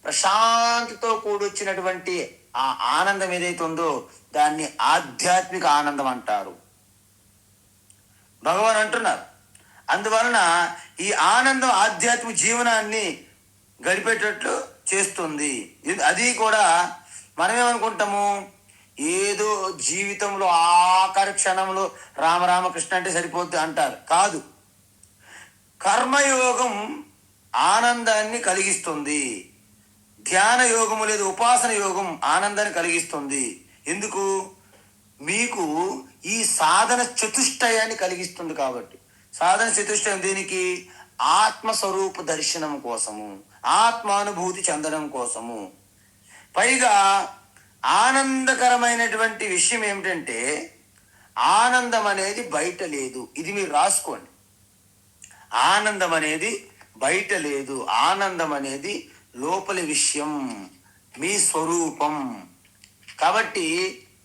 ప్రశాంతితో కూడొచ్చినటువంటి ఆ ఆనందం ఏదైతే ఉందో దాన్ని ఆధ్యాత్మిక ఆనందం అంటారు. భగవాన్ అంటున్నారు. అందువలన ఈ ఆనందం ఆధ్యాత్మిక జీవనాన్ని గడిపేటట్లు చేస్తుంది. అది కూడా మనమేమనుకుంటాము, ఏదో జీవితంలో ఆఖరి క్షణంలో రామరామకృష్ణ అంటే సరిపోద్ది అంటారు. కాదు, కర్మయోగం ఆనందాన్ని కలిగిస్తుంది. ధ్యాన యోగము లేదా ఉపాసన యోగం ఆనందాన్ని కలిగిస్తుంది. ఎందుకు? మీకు ఈ సాధన చతుష్టయాన్ని కలిగిస్తుంది. కాబట్టి సాధన చతుష్టయం దేనికి? ఆత్మస్వరూప దర్శనం కోసము, ఆత్మానుభూతి చెందడం కోసము. పైగా ఆనందకరమైనటువంటి విషయం ఏమిటంటే ఆనందం అనేది బయట లేదు. ఇది మీరు రాసుకోండి. ఆనందం అనేది బయట లేదు. ఆనందం అనేది లోపలి విషయం, మీ స్వరూపం. కాబట్టి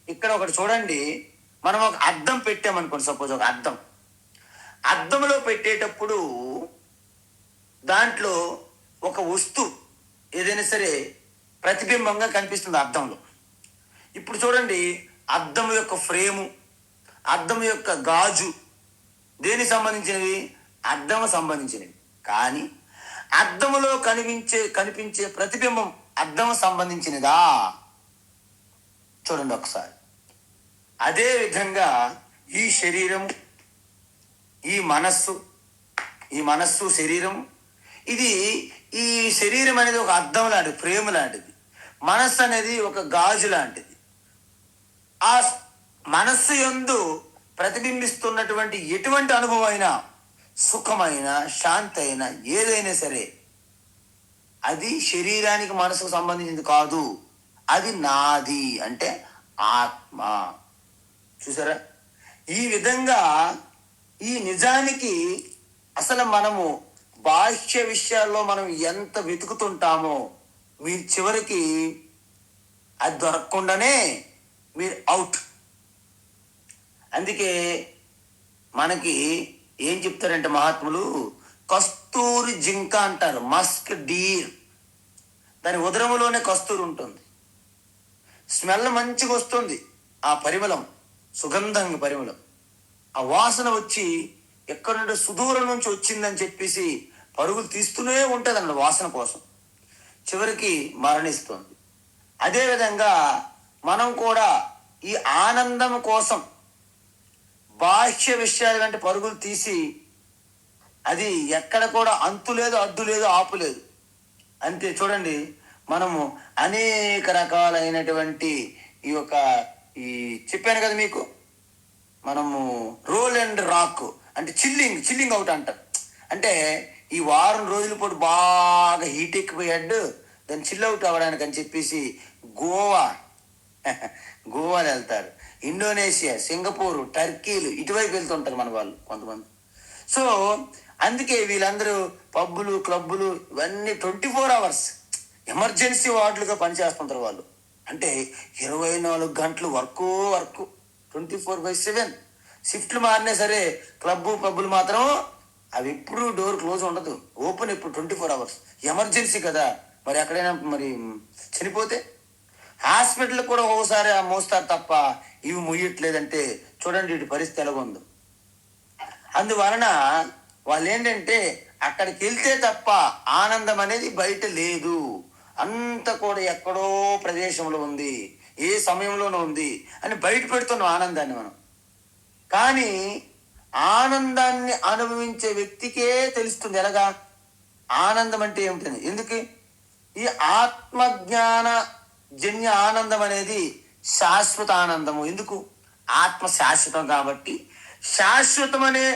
ఇక్కడ ఒకటి చూడండి, మనం ఒక అద్దం పెట్టామనుకోండి. సపోజ్ ఒక అద్దంలో పెట్టేటప్పుడు దాంట్లో ఒక వస్తువు ఏదైనా సరే ప్రతిబింబంగా కనిపిస్తుంది అద్దంలో. ఇప్పుడు చూడండి, అద్దం యొక్క ఫ్రేము, అద్దం యొక్క గాజు దేనికి సంబంధించినవి? అద్దం సంబంధించినవి. కానీ అద్దములో కనిపించే ప్రతిబింబం అద్దం సంబంధించినదా? చూడండి ఒకసారి. అదే విధంగా ఈ శరీరము, ఈ మనస్సు శరీరం, ఇది ఈ శరీరం అనేది ఒక అద్దం లాంటిది, ఫ్రేమ్ లాంటిది. మనస్సు అనేది ఒక గాజు లాంటిది. ఆ మనస్సు యందు ప్రతిబింబిస్తున్నటువంటి ఎటువంటి అనుభవం అయినా, సుఖమైన, శాంతి అయినా, ఏదైనా సరే అది శరీరానికి మనసుకు సంబంధించింది కాదు. అది నాది అంటే ఆత్మ. చూసారా? ఈ విధంగా ఈ నిజానికి అసలు మనము బాహ్య విషయాల్లో మనం ఎంత వెతుకుతుంటామో మీరు చివరికి అది దొరకకుండానే మీరు అవుట్. అందుకే మనకి ఏం చెప్తారంటే మహాత్ములు, కస్తూరి జింక అంటారు, మస్క్ డీర్. దాని ఉదరములోనే కస్తూరి ఉంటుంది. స్మెల్ మంచిగా వస్తుంది, ఆ పరిమళం, సుగంధంగా పరిమళం, ఆ వాసన వచ్చి ఎక్కడ నుండి సుదూరం నుంచి వచ్చిందని చెప్పేసి పరుగులు తీస్తూనే ఉంటుంది అన్న వాసన కోసం. చివరికి మరణిస్తుంది. అదేవిధంగా మనం కూడా ఈ ఆనందం కోసం బాహ్య విషయాల కంటే పరుగులు తీసి అది ఎక్కడ కూడా అంతు లేదు, అడ్డు లేదు, ఆపు లేదు. అంతే. చూడండి, మనము అనేక రకాలైనటువంటి ఈ చెప్పాను కదా మీకు, మనము రోల్ అండ్ రాక్ అంటే చిల్లింగ్ అవుట్ అంటారు. అంటే ఈ వారం రోజుల పాటు బాగా హీట్ ఎక్కిపోయాడు, దాన్ని చిల్ అవుట్ అవ్వడానికి అని చెప్పేసి గోవా గోవాలో వెళ్తారు, ఇండోనేషియా, సింగపూర్, టర్కీలు ఇటువైపు వెళ్తుంటారు మన వాళ్ళు కొంతమంది. సో అందుకే వీళ్ళందరూ పబ్బులు, క్లబ్బులు ఇవన్నీ 24 అవర్స్ ఎమర్జెన్సీ వార్డులుగా పనిచేస్తుంటారు వాళ్ళు. అంటే 24 గంటలు వర్క్ 24/7. షిఫ్ట్లు మారినా సరే క్లబ్బు పబ్బులు మాత్రం అవి ఎప్పుడు డోర్ క్లోజ్ ఉండదు, ఓపెన్ ఎప్పుడు 24 అవర్స్. ఎమర్జెన్సీ కదా, మరి ఎక్కడైనా మరి చనిపోతే హాస్పిటల్ కూడా ఒకసారి మోస్తారు తప్ప ఇవి ముయ్యట్లేదంటే చూడండి వీటి పరిస్థితి ఎలాగుందో. అందువలన వాళ్ళు ఏంటంటే అక్కడికి వెళ్తే తప్ప ఆనందం అనేది బయట లేదు, అంత కూడా ఎక్కడో ప్రదేశంలో ఉంది, ఏ సమయంలోనూ ఉంది అని బయట పెడుతున్నాం ఆనందాన్ని మనం. కానీ ఆనందాన్ని అనుభవించే వ్యక్తికే తెలుస్తుంది ఎలాగా ఆనందం అంటే ఏమిటని. ఎందుకు ఈ ఆత్మజ్ఞాన జన్య ఆనందం అనేది శాశ్వత ఆనందము. ఎందుకు ఆత్మ శాశ్వతం కాబట్టి, శాశ్వతం అనే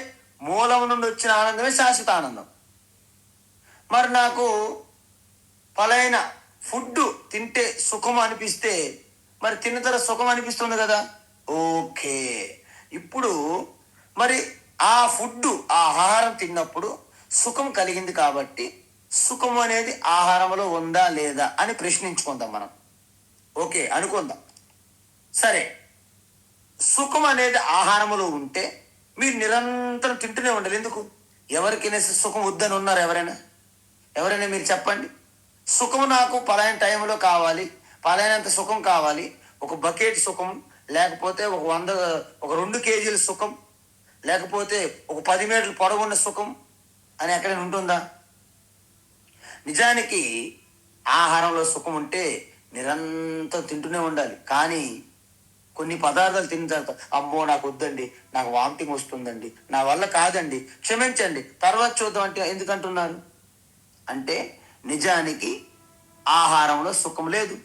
మూలం నుండి వచ్చిన ఆనందమే శాశ్వత ఆనందం. మరి నాకు పలైన ఫుడ్ తింటే సుఖం అనిపిస్తే మరి తిన్న తర్వాత సుఖం అనిపిస్తుంది కదా, ఓకే. ఇప్పుడు మరి ఆ ఫుడ్ ఆ ఆహారం తిన్నప్పుడు సుఖం కలిగింది కాబట్టి సుఖం అనేది ఆహారంలో ఉందా లేదా అని ప్రశ్నించుకుందాం మనం. ఓకే అనుకుందాం, సరే. సుఖం అనేది ఆహారంలో ఉంటే మీరు నిరంతరం తింటూనే ఉండాలి. ఎందుకు? ఎవరికైనా సుఖం వద్దని ఉన్నారు ఎవరైనా మీరు చెప్పండి. సుఖం నాకు పలానా టైంలో కావాలి, పలానంత సుఖం కావాలి, ఒక బకెట్ సుఖం, లేకపోతే ఒక 2 కేజీల సుఖం, లేకపోతే ఒక 10 మీటర్ల పొడవున్న సుఖం అని ఎక్కడైనా ఉంటుందా? నిజానికి ఆహారంలో సుఖం ఉంటే నిరంతరం తింటూనే ఉండాలి. కానీ కొన్ని పదార్థాలు తిన్న తర్వాత అమ్మో నాకు వద్దండి, నాకు వామిటింగ్ వస్తుందండి, నా వల్ల కాదండి, క్షమించండి, తర్వాత చూద్దాం అంటే ఎందుకంటున్నారు అంటే నిజానికి ఆహారంలో సుఖం లేదు.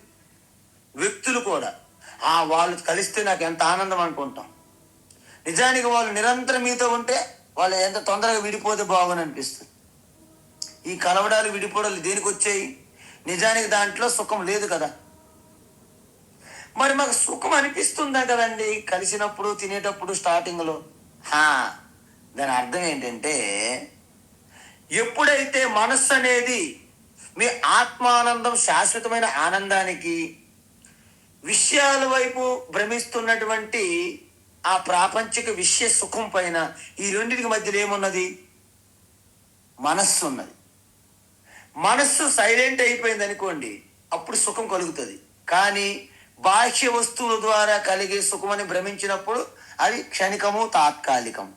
వ్యక్తులు కూడా వాళ్ళు కలిస్తే నాకు ఎంత ఆనందం అనుకుంటాం. నిజానికి వాళ్ళు నిరంతరం మీతో ఉంటే వాళ్ళు ఎంత తొందరగా విడిపోతే బాగుని అనిపిస్తుంది. ఈ కలవడాలు విడిపోవడాలు దేనికి వచ్చాయి? నిజానికి దాంట్లో సుఖం లేదు కదా. మరి మాకు సుఖం అనిపిస్తుందా కదండి కలిసినప్పుడు, తినేటప్పుడు, స్టార్టింగ్లో. దాని అర్థం ఏంటంటే ఎప్పుడైతే మనస్సు అనేది మీ ఆత్మానందం శాశ్వతమైన ఆనందానికి విషయాల వైపు భ్రమిస్తున్నటువంటి ఆ ప్రాపంచిక విషయ సుఖం పైన ఈ రెండింటికి మధ్యలో ఏమున్నది? మనస్సు ఉన్నది. మనస్సు సైలెంట్ అయిపోయింది అనుకోండి, అప్పుడు సుఖం కలుగుతుంది. కానీ బాహ్య వస్తువుల ద్వారా కలిగే సుఖమని భ్రమించినప్పుడు అది క్షణికము, తాత్కాలికం.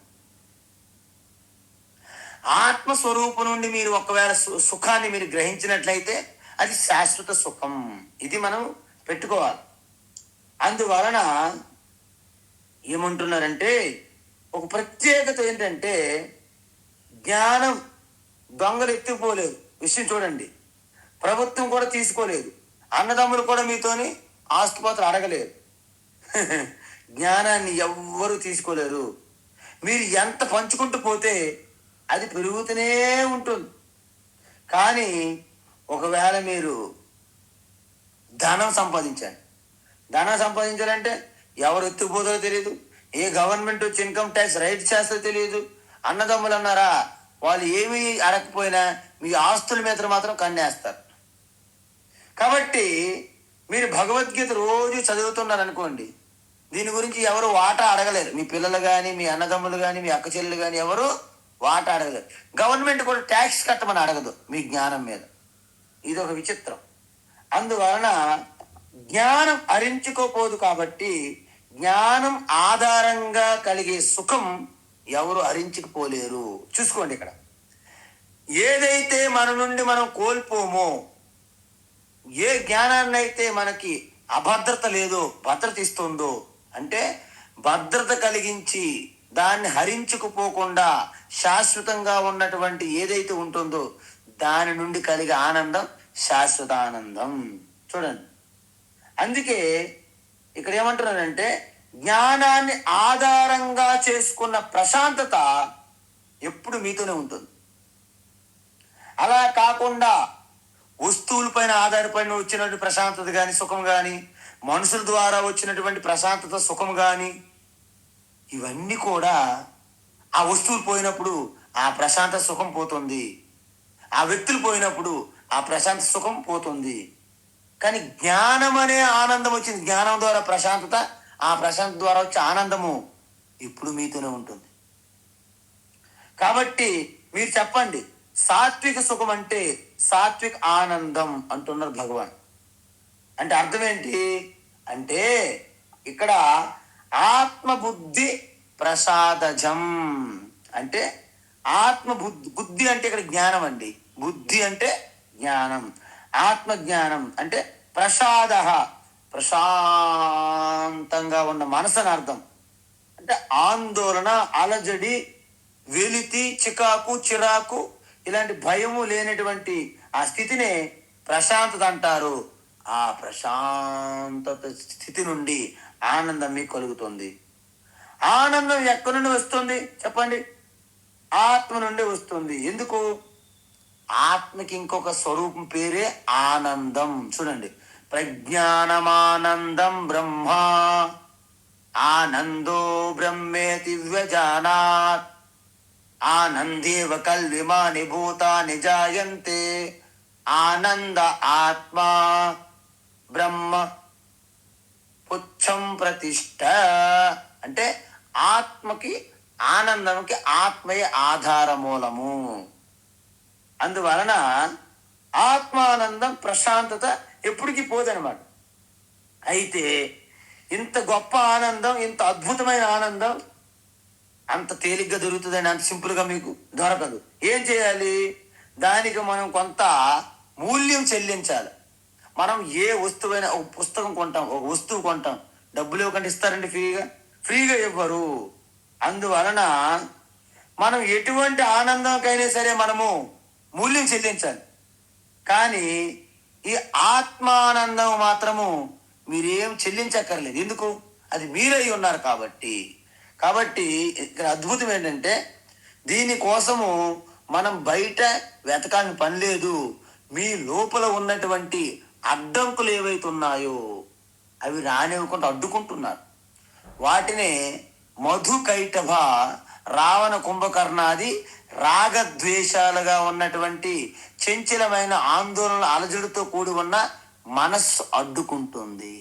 ఆత్మస్వరూపం నుండి మీరు ఒకవేళ సుఖాన్ని మీరు గ్రహించినట్లయితే అది శాశ్వత సుఖం. ఇది మనం పెట్టుకోవాలి. అందువలన ఏమంటున్నారంటే ఒక ప్రత్యేకత ఏంటంటే జ్ఞానం దొంగలు ఎత్తుకుపోలేదు. విషయం చూడండి, ప్రభుత్వం కూడా తీసుకోలేదు, అన్నదమ్ములు కూడా మీతోని ఆస్తిపాత్రలు అడగలేరు. జ్ఞానాన్ని ఎవ్వరూ తీసుకోలేరు. మీరు ఎంత పంచుకుంటూ పోతే అది పెరుగుతూనే ఉంటుంది. కానీ ఒకవేళ మీరు ధనం సంపాదించాలంటే ఎవరు ఎత్తుకుపోతారో తెలియదు, ఏ గవర్నమెంట్ వచ్చి ఇన్కమ్ ట్యాక్స్ రైట్ చేస్తారో తెలియదు. అన్నదమ్ములు అన్నారా, వాళ్ళు ఏమీ అడగకపోయినా మీ ఆస్తుల మీద మాత్రం కన్నేస్తారు. కాబట్టి మీరు భగవద్గీత రోజు చదువుతున్నారు అనుకోండి, దీని గురించి ఎవరు వాటా అడగలేరు. మీ పిల్లలు కానీ, మీ అన్నదమ్ములు కానీ, మీ అక్క చెల్లెలు కానీ ఎవరు వాటా అడగలేరు. గవర్నమెంట్ కూడా ట్యాక్స్ కట్టమని అడగదు మీ జ్ఞానం మీద. ఇది ఒక విచిత్రం. అందువలన జ్ఞానం హరించుకోపోదు కాబట్టి జ్ఞానం ఆధారంగా కలిగే సుఖం ఎవరు హరించుకుపోలేరు. చూసుకోండి, ఇక్కడ ఏదైతే మన నుండి మనం కోల్పోమో, ఏ జ్ఞానాన్ని అయితే మనకి అభద్రత లేదో భద్రత ఇస్తుందో, అంటే భద్రత కలిగించి దాన్ని హరించుకుపోకుండా శాశ్వతంగా ఉన్నటువంటి ఏదైతే ఉంటుందో దాని నుండి కలిగే ఆనందం శాశ్వత ఆనందం. చూడండి, అందుకే ఇక్కడ ఏమంటున్నారంటే జ్ఞానాన్ని ఆధారంగా చేసుకున్న ప్రశాంతత ఎప్పుడు మీతోనే ఉంటుంది. అలా కాకుండా వస్తువులపైన ఆధారపడిన వచ్చినటువంటి ప్రశాంతత కానీ సుఖం కానీ, మనుషుల ద్వారా వచ్చినటువంటి ప్రశాంతత సుఖం కానీ, ఇవన్నీ కూడా ఆ వస్తువులు పోయినప్పుడు ఆ ప్రశాంత సుఖం పోతుంది, ఆ వ్యక్తులు పోయినప్పుడు ఆ ప్రశాంత సుఖం పోతుంది. కానీ జ్ఞానం అనే ఆనందం వచ్చింది. జ్ఞానం ద్వారా ప్రశాంతత, ఆ ప్రశాంతత ద్వారా వచ్చే ఆనందము ఇప్పుడు మీతోనే ఉంటుంది. కాబట్టి మీరు చెప్పండి, సాత్విక సుఖం అంటే సాత్విక ఆనందం అంటున్నారు భగవాన్. అంటే అర్థం ఏంటి అంటే ఇక్కడ ఆత్మబుద్ధి ప్రసాదజం అంటే ఆత్మబుద్ధి, బుద్ధి అంటే ఇక్కడ జ్ఞానం అండి, బుద్ధి అంటే జ్ఞానం, ఆత్మజ్ఞానం అంటే ప్రసాద, ప్రశాంతంగా ఉన్న మనసు అని అర్థం. అంటే ఆందోళన, అలజడి, వెలితి, చికాకు, చిరాకు ఇలాంటి భయము లేనటువంటి ఆ స్థితినే ప్రశాంతత అంటారు. ఆ ప్రశాంతత స్థితి నుండి ఆనందం మీకు కలుగుతుంది. ఆనందం ఎక్కడి నుండి వస్తుంది చెప్పండి? ఆత్మ నుండి వస్తుంది. ఎందుకు? ఆత్మకి ఇంకొక స్వరూపం పేరే ఆనందం. చూడండి, ప్రజ్ఞానమానందం బ్రహ్మ ఆనందో బ్రహ్మేతి వ్యజానాత్ ఆనందేవ కల్విమాని భూతాని జాయంతే ఆనంద ఆత్మా బ్రహ్మ పుచ్చం ప్రతిష్ట. అంటే ఆత్మకి, ఆనందంకి ఆత్మయే ఆధార మూలము. అందువలన ఆత్మానందం, ప్రశాంతత ఎప్పటికీ పోదనమాట. అయితే ఇంత గొప్ప ఆనందం, ఇంత అద్భుతమైన ఆనందం అంత తేలిగ్గా దొరుకుతుందని, అంత సింపుల్గా మీకు దొరకదు. ఏం చేయాలి? దానికి మనం కొంత మూల్యం చెల్లించాలి. మనం ఏ వస్తువైనా, ఒక పుస్తకం కొంటాం, ఒక వస్తువు కొంటాం, డబ్బులు ఇవ్వకుండా ఇస్తారండి? ఫ్రీగా ఇవ్వరు. అందువలన మనం ఎటువంటి ఆనందంకైనా సరే మనము మూల్యం చెల్లించాలి. కానీ ఈ ఆత్మానందం మాత్రము మీరేం చెల్లించక్కర్లేదు. ఎందుకు? అది మీరై ఉన్నారు కాబట్టి. ఇక్కడ అద్భుతం ఏంటంటే దీనికోసము మనం బయట వెతకాల్సిన పని లేదు. మీ లోపల ఉన్నటువంటి అడ్డంకులు ఏవైతే ఉన్నాయో అవి రానివ్వకుండా అడ్డుకుంటున్నారు. వాటినే మధుకైటభ, రావణ కుంభకర్ణాది రాగద్వేషాలుగా ఉన్నటువంటి చంచలమైన ఆందోళన, అలజడితో కూడి ఉన్న మనస్సు అడ్డుకుంటుంది.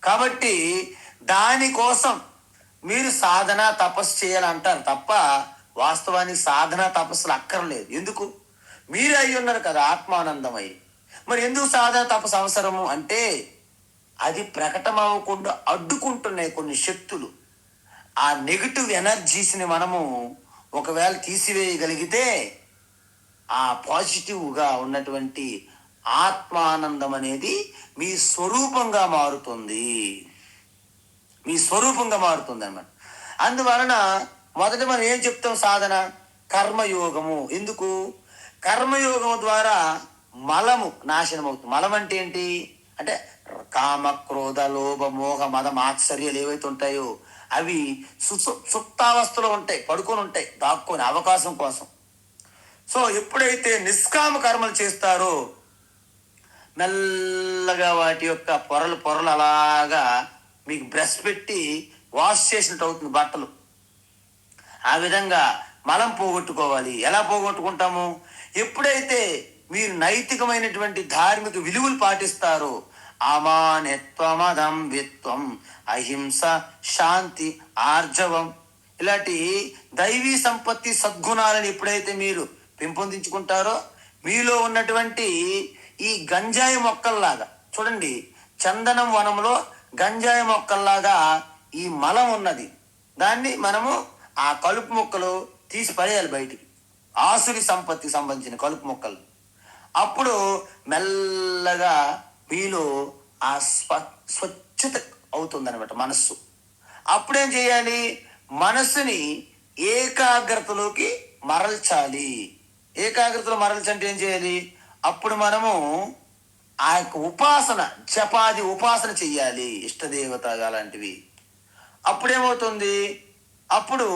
కాబట్టి దానికోసం మీరు సాధన, తపస్సు చేయాలంటారు తప్ప వాస్తవానికి సాధన, తపస్సులు అక్కర్లేదు. ఎందుకు? మీరే అయి ఉన్నారు కదా ఆత్మానందమై. మరి ఎందుకు సాధన, తపస్సు అవసరము అంటే అది ప్రకటమవ్వకుండా అడ్డుకుంటున్నాయి కొన్ని శక్తులు. ఆ నెగిటివ్ ఎనర్జీస్ని మనము ఒకవేళ తీసివేయగలిగితే ఆ పాజిటివ్గా ఉన్నటువంటి ఆత్మానందం అనేది మీ స్వరూపంగా మారుతుంది. అన్నమాట. అందువలన మొదట మనం ఏం చెప్తాం? సాధన కర్మయోగము. ఎందుకు? కర్మయోగము ద్వారా మలము నాశనం అవుతుంది. మలం అంటే ఏంటి అంటే కామ, క్రోధ, లోభ, మోహ, మద, మాత్సర్యాలు ఏవైతే ఉంటాయో అవి సుప్తావస్థలో ఉంటాయి, పడుకొని ఉంటాయి, దాక్కొని అవకాశం కోసం. సో ఎప్పుడైతే నిష్కామ కర్మలు చేస్తారో మెల్లగా వాటి యొక్క పొరలు అలాగా మీకు బ్రష్ పెట్టి వాష్ చేసినట్టు అవుతుంది బట్టలు. ఆ విధంగా మలం పోగొట్టుకోవాలి. ఎలా పోగొట్టుకుంటాము? ఎప్పుడైతే మీరు నైతికమైనటువంటి ధార్మిక విలువలు పాటిస్తారో, అమానిత్వమదం విత్వం, అహింస, శాంతి, ఆర్జవం ఇలాంటి దైవీ సంపత్తి సద్గుణాలను ఎప్పుడైతే మీరు పెంపొందించుకుంటారో మీలో ఉన్నటువంటి ఈ గంజాయి మొక్కల్లాగా, చూడండి చందనం వనంలో గంజాయి మొక్కల్లాగా ఈ మలం ఉన్నది. దాన్ని మనము ఆ కలుపు మొక్కలు తీసి పడేయాలి బయటికి, ఆసురి సంపత్తికి సంబంధించిన కలుపు మొక్కలు. అప్పుడు మెల్లగా మీలో ఆ స్వచ్ఛత అవుతుందన్నమాట మనస్సు. అప్పుడేం చేయాలి? మనస్సుని ఏకాగ్రతలోకి మరల్చాలి. ఏకాగ్రతలో మరల్చంటే ఏం చేయాలి? అప్పుడు మనము ఆ యొక్క ఉపాసన, జపాది ఉపాసన చెయ్యాలి, ఇష్టదేవత అలాంటివి. అప్పుడేమవుతుంది? అప్పుడు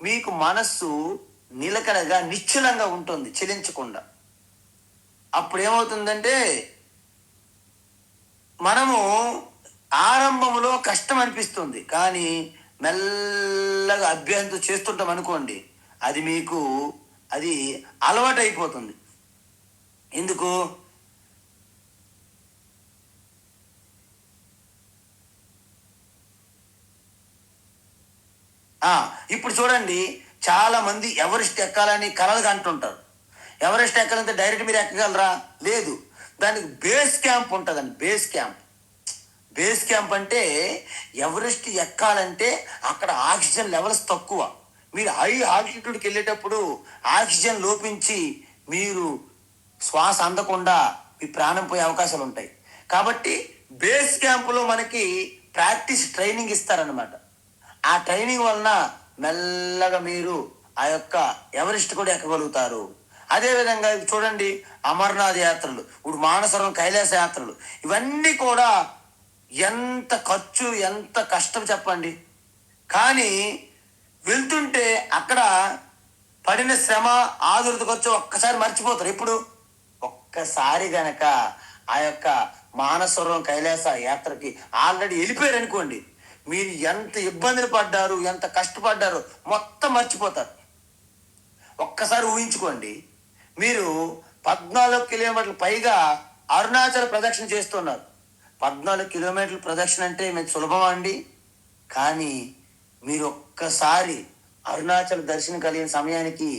మీకు మనస్సు నిలకడగా, నిశ్చలంగా ఉంటుంది, చెలించకుండా. అప్పుడు ఏమవుతుందంటే మనము ఆరంభంలో కష్టం అనిపిస్తుంది, కానీ మెల్లగా అభ్యాసంతో చేస్తుంటాం అనుకోండి, అది మీకు అది అలవాటు అయిపోతుంది. ఎందుకు? ఇప్పుడు చూడండి, చాలా మంది ఎవరెస్ట్ ఎక్కాలని కలలుగా అంటుంటారు. ఎవరెస్ట్ ఎక్కాలంటే డైరెక్ట్ మీరు ఎక్కగలరా? లేదు, దానికి బేస్ క్యాంప్ ఉంటుందండి. బేస్ క్యాంప్ అంటే ఎవరెస్ట్ ఎక్కాలంటే అక్కడ ఆక్సిజన్ లెవెల్స్ తక్కువ. మీరు హై ఆల్టిట్యూడ్కి వెళ్ళేటప్పుడు ఆక్సిజన్ లోపించి మీరు శ్వాస అందకుండా మీ ప్రాణం పోయే అవకాశాలు ఉంటాయి. కాబట్టి బేస్ క్యాంపులో మనకి ప్రాక్టీస్ ట్రైనింగ్ ఇస్తారనమాట. ఆ ట్రైనింగ్ వలన మెల్లగా మీరు ఆ యొక్క ఎవరెస్ట్ కూడా ఎక్కగలుగుతారు. అదేవిధంగా చూడండి, అమర్నాథ్ యాత్రలు, ఇప్పుడు మానసరోవరం కైలాస యాత్రలు, ఇవన్నీ కూడా ఎంత ఖర్చు, ఎంత కష్టం చెప్పండి. కానీ వెళ్తుంటే అక్కడ పడిన శ్రమ, ఆదుర్త ఖర్చు ఒక్కసారి మర్చిపోతారు. ఇప్పుడు ఒక్కసారి గనక ఆ యొక్క మానసరోవరం కైలాస యాత్రకి ఆల్రెడీ వెళ్ళిపోయారు అనుకోండి, మీరు ఎంత ఇబ్బందులు పడ్డారు, ఎంత కష్టపడ్డారు మొత్తం మర్చిపోతారు. ఒక్కసారి ఊహించుకోండి, మీరు 14 కిలోమీటర్లు పైగా అరుణాచల్ ప్రదక్షిణ చేస్తున్నారు. 14 కిలోమీటర్ల ప్రదక్షిణ అంటే మీకు సులభమా అండి? కానీ మీరు ఒక్కసారి అరుణాచల్ దర్శనం కలిగిన సమయానికి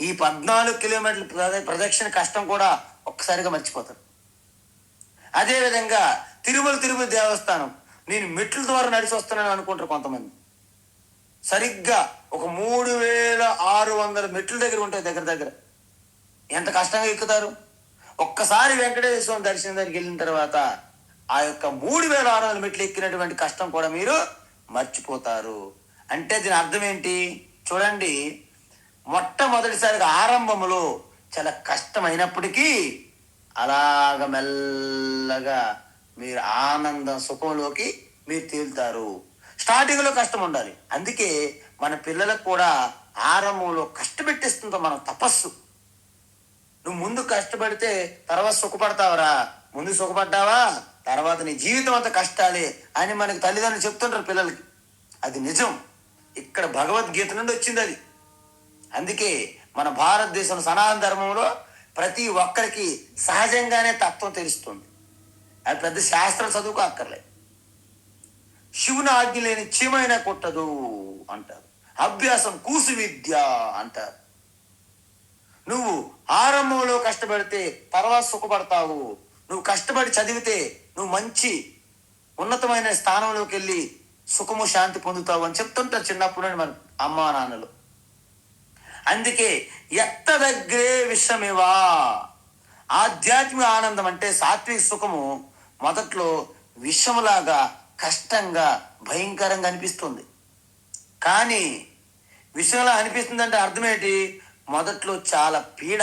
ఈ 14 కిలోమీటర్ల ప్రదక్షిణ కష్టం కూడా ఒక్కసారిగా మర్చిపోతారు. అదేవిధంగా తిరుమల దేవస్థానం, నేను మెట్ల ద్వారా నడిచి వస్తున్నాను అనుకుంటారు కొంతమంది. సరిగ్గా ఒక 3600 మెట్ల దగ్గర ఉంటాయి. దగ్గర ఎంత కష్టంగా ఎక్కుతారు. ఒక్కసారి వెంకటేశ్వర స్వామి దర్శనం దగ్గరికి వెళ్ళిన తర్వాత ఆ యొక్క 3600 మెట్లు ఎక్కినటువంటి కష్టం కూడా మీరు మర్చిపోతారు. అంటే దీని అర్థం ఏంటి చూడండి, మొట్టమొదటిసారిగా ఆరంభంలో చాలా కష్టమైనప్పటికీ అలాగ మెల్లగా మీరు ఆనందం, సుఖంలోకి మీరు తేలుతారు. స్టార్టింగ్లో కష్టం ఉండాలి. అందుకే మన పిల్లలకు కూడా ఆరంభంలో కష్టపెట్టేస్తుంటాం మనం. తపస్సు. నువ్వు ముందు కష్టపడితే తర్వాత సుఖపడతావరా, ముందు సుఖపడ్డావా తర్వాత నీ జీవితం అంతా కష్టాలే అని మనకి తల్లిదండ్రులు చెప్తుంటారు పిల్లలకి. అది నిజం. ఇక్కడ భగవద్గీత నుండి వచ్చింది అది. అందుకే మన భారతదేశం సనాతన ధర్మంలో ప్రతి ఒక్కరికి సహజంగానే తత్వం తెలుస్తుంది. అది పెద్ద శాస్త్రం చదువుకో అక్కర్లేదు. శివుని ఆజ్ఞ లేని చీమైనా కొట్టదు అంటారు. అభ్యాసం కూసు విద్య అంటారు. నువ్వు ఆరంభంలో కష్టపడితే తర్వాత సుఖపడతావు. నువ్వు కష్టపడి చదివితే నువ్వు మంచి ఉన్నతమైన స్థానంలోకి వెళ్ళి సుఖము, శాంతి పొందుతావు అని చెప్తుంటారు చిన్నప్పుడు మన అమ్మా నాన్నలు. అందుకే ఎత్త దగ్గరే విషయమేవా, ఆధ్యాత్మిక ఆనందం అంటే సాత్విక సుఖము మొదట్లో విషములాగా కష్టంగా భయంకరంగా అనిపిస్తుంది. కానీ విషయంలా అనిపిస్తుంది అంటే అర్థం ఏంటి? మొదట్లో చాలా పీడ,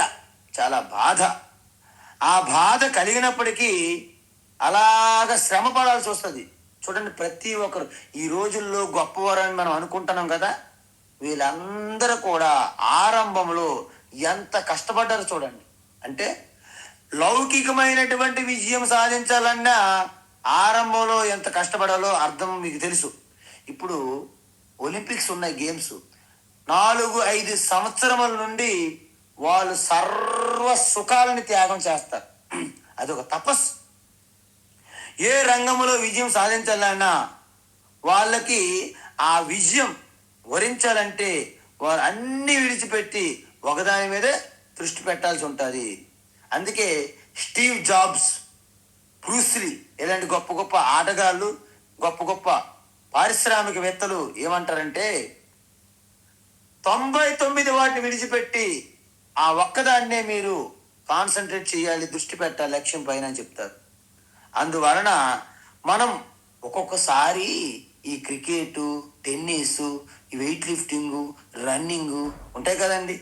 చాలా బాధ. ఆ బాధ కలిగినప్పటికీ అలాగ శ్రమ పడాల్సి వస్తుంది. చూడండి, ప్రతి ఒక్కరు ఈ రోజుల్లో గొప్పవారని మనం అనుకుంటున్నాం కదా, వీళ్ళందరూ కూడా ఆరంభంలో ఎంత కష్టపడ్డారో చూడండి. అంటే లౌకికమైనటువంటి విజయం సాధించాలన్నా ఆరంభంలో ఎంత కష్టపడాలో అర్థం మీకు తెలుసు. ఇప్పుడు ఒలింపిక్స్ ఉన్నాయి, గేమ్స్. 4-5 సంవత్సరముల నుండి వాళ్ళు సర్వ సుఖాలని త్యాగం చేస్తారు. అదొక తపస్సు. ఏ రంగంలో విజయం సాధించాలన్నా వాళ్ళకి ఆ విజయం వరించాలంటే వారు అన్ని విడిచిపెట్టి ఒకదాని మీదే దృష్టి పెట్టాల్సి ఉంటుంది. అందుకే స్టీవ్ జాబ్స్, బ్రూస్లీ ఇలాంటి గొప్ప గొప్ప ఆటగాళ్ళు, గొప్ప గొప్ప పారిశ్రామికవేత్తలు ఏమంటారంటే 99 వాటిని విడిచిపెట్టి ఆ ఒక్కదాన్నే మీరు కాన్సన్ట్రేట్ చేయాలి, దృష్టి పెట్టాలి లక్ష్యం పైన అని చెప్తారు. అందువలన మనం ఒక్కొక్కసారి ఈ క్రికెట్, టెన్నిస్, ఈ వెయిట్ లిఫ్టింగు, రన్నింగు ఉంటాయి కదండి,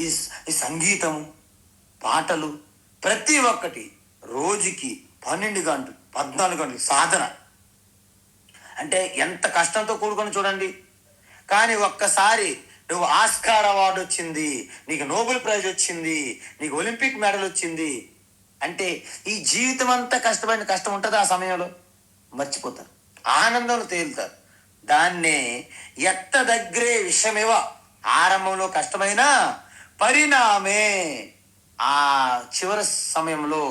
ఈ సంగీతము, పాటలు, ప్రతి ఒక్కటి రోజుకి 12 గంటలు 14 గంటలు సాధన అంటే ఎంత కష్టంతో కూడుకొని చూడండి. కానీ ఒక్కసారి నువ్వు ఆస్కార్ అవార్డు వచ్చింది, నీకు నోబెల్ ప్రైజ్ వచ్చింది, నీకు ఒలింపిక్ మెడల్ వచ్చింది, అంటే ఈ జీవితం అంతా కష్టపడిన కష్టం ఉంటుంది ఆ సమయంలో మర్చిపోతారు, ఆనందంలో తేలుతారు. దాన్నే ఎత్త దగ్గరే విషయమేవ, ఆరంభంలో కష్టమైన పరిణామే, ఆ చివరి సమయంలో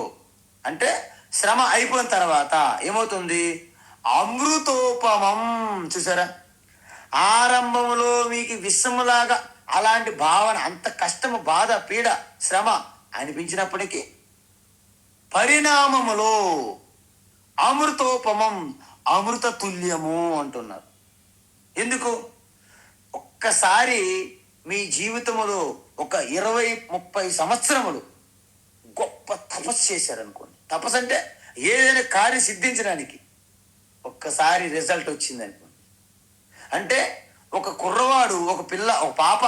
అంటే శ్రమ అయిపోయిన తర్వాత ఏమవుతుంది, అమృతోపమం. చూసారా, ఆరంభంలో మీకు విషములాగా అలాంటి భావన, అంత కష్టము, బాధ, పీడ, శ్రమ అనిపించినప్పటికీ పరిణామములో అమృతోపమం, అమృత తుల్యము అంటున్నారు. ఎందుకు? ఒక్కసారి మీ జీవితంలో ఒక 20-30 సంవత్సరములు గొప్ప తపస్సు చేశారనుకోండి. తపస్సు అంటే ఏదైనా కార్యం సిద్ధించడానికి ఒక్కసారి రిజల్ట్ వచ్చింది అనుకోండి. అంటే ఒక కుర్రవాడు, ఒక పిల్ల, ఒక పాప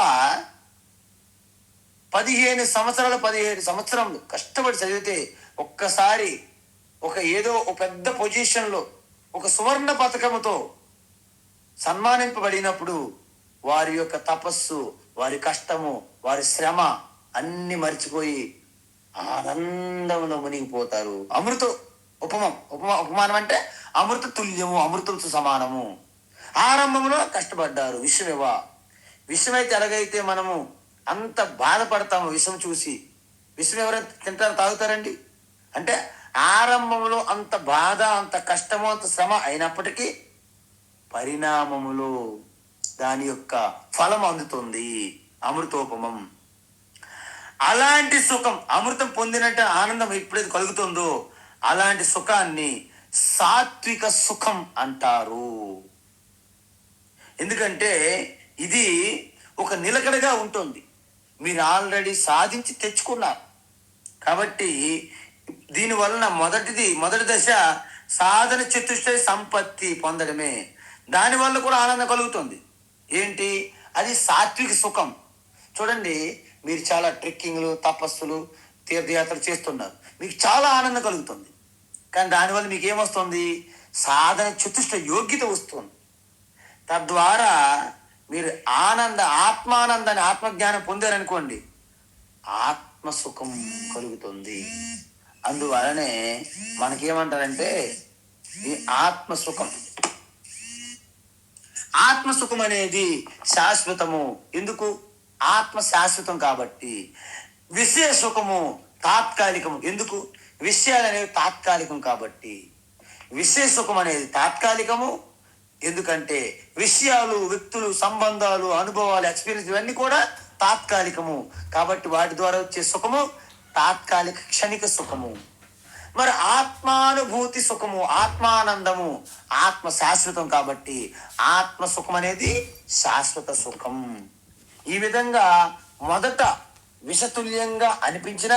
15 సంవత్సరాలు 17 సంవత్సరాలు కష్టపడి చదివితే ఒక్కసారి ఏదో ఒక పెద్ద పొజిషన్లో ఒక సువర్ణ పథకముతో సన్మానింపబడినప్పుడు వారి యొక్క తపస్సు, వారి కష్టము, వారి శ్రమ అన్ని మర్చిపోయి ఆనందంలో మునిగిపోతారు. ఉపమానం అంటే అమృత తుల్యము, అమృతంతో సమానము. ఆరంభంలో కష్టపడ్డారు, విషమైతే ఎలాగైతే మనము అంత బాధపడతాము విషం చూసి. విషం ఎవరైనా తింటారు, తాగుతారండి? అంటే ఆరంభంలో అంత బాధ, అంత కష్టము, అంత శ్రమ అయినప్పటికీ పరిణామములో దాని యొక్క ఫలం అందుతుంది, అమృతోపమం. అలాంటి సుఖం, అమృతం పొందినట్టు ఆనందం ఎప్పుడైతే కలుగుతుందో అలాంటి సుఖాన్ని సాత్విక సుఖం అంటారు. ఎందుకంటే ఇది ఒక నిలకడగా ఉంటుంది, మీరు ఆల్రెడీ సాధించి తెచ్చుకున్నారు కాబట్టి. దీనివలన మొదటి దశ సాధన చతుష్టయ సంపత్తి పొందడమే. దానివల్ల కూడా ఆనందం కలుగుతుంది. ఏంటి అది? సాత్విక సుఖం. చూడండి, మీరు చాలా ట్రెక్కింగ్లు, తపస్సులు, తీర్థయాత్రలు చేస్తున్నారు, మీకు చాలా ఆనందం కలుగుతుంది. కానీ దానివల్ల మీకు ఏమొస్తుంది? సాధన చతుష్ట యోగ్యత వస్తుంది. తద్వారా మీరు ఆత్మానందాన్ని, ఆత్మజ్ఞానం పొందారనుకోండి, ఆత్మసుఖం కలుగుతుంది. అందువలనే మనకేమంటారంటే ఈ ఆత్మసుఖం అనేది శాశ్వతము. ఎందుకు? ఆత్మ శాశ్వతం కాబట్టి. విషయ సుఖము తాత్కాలికము. ఎందుకు? విషయాలు అనేవి తాత్కాలికం కాబట్టి. విషయ సుఖం అనేది తాత్కాలికము. ఎందుకంటే విషయాలు, వ్యక్తులు, సంబంధాలు, అనుభవాలు, ఎక్స్పీరియన్స్ ఇవన్నీ కూడా తాత్కాలికము కాబట్టి వాటి ద్వారా వచ్చే సుఖము తాత్కాలిక, క్షణిక సుఖము. మరి ఆత్మానుభూతి సుఖము, ఆత్మానందము, ఆత్మ శాశ్వతం కాబట్టి ఆత్మ సుఖం అనేది శాశ్వత సుఖం. ఈ విధంగా మొదట విషతుల్యంగా అనిపించిన,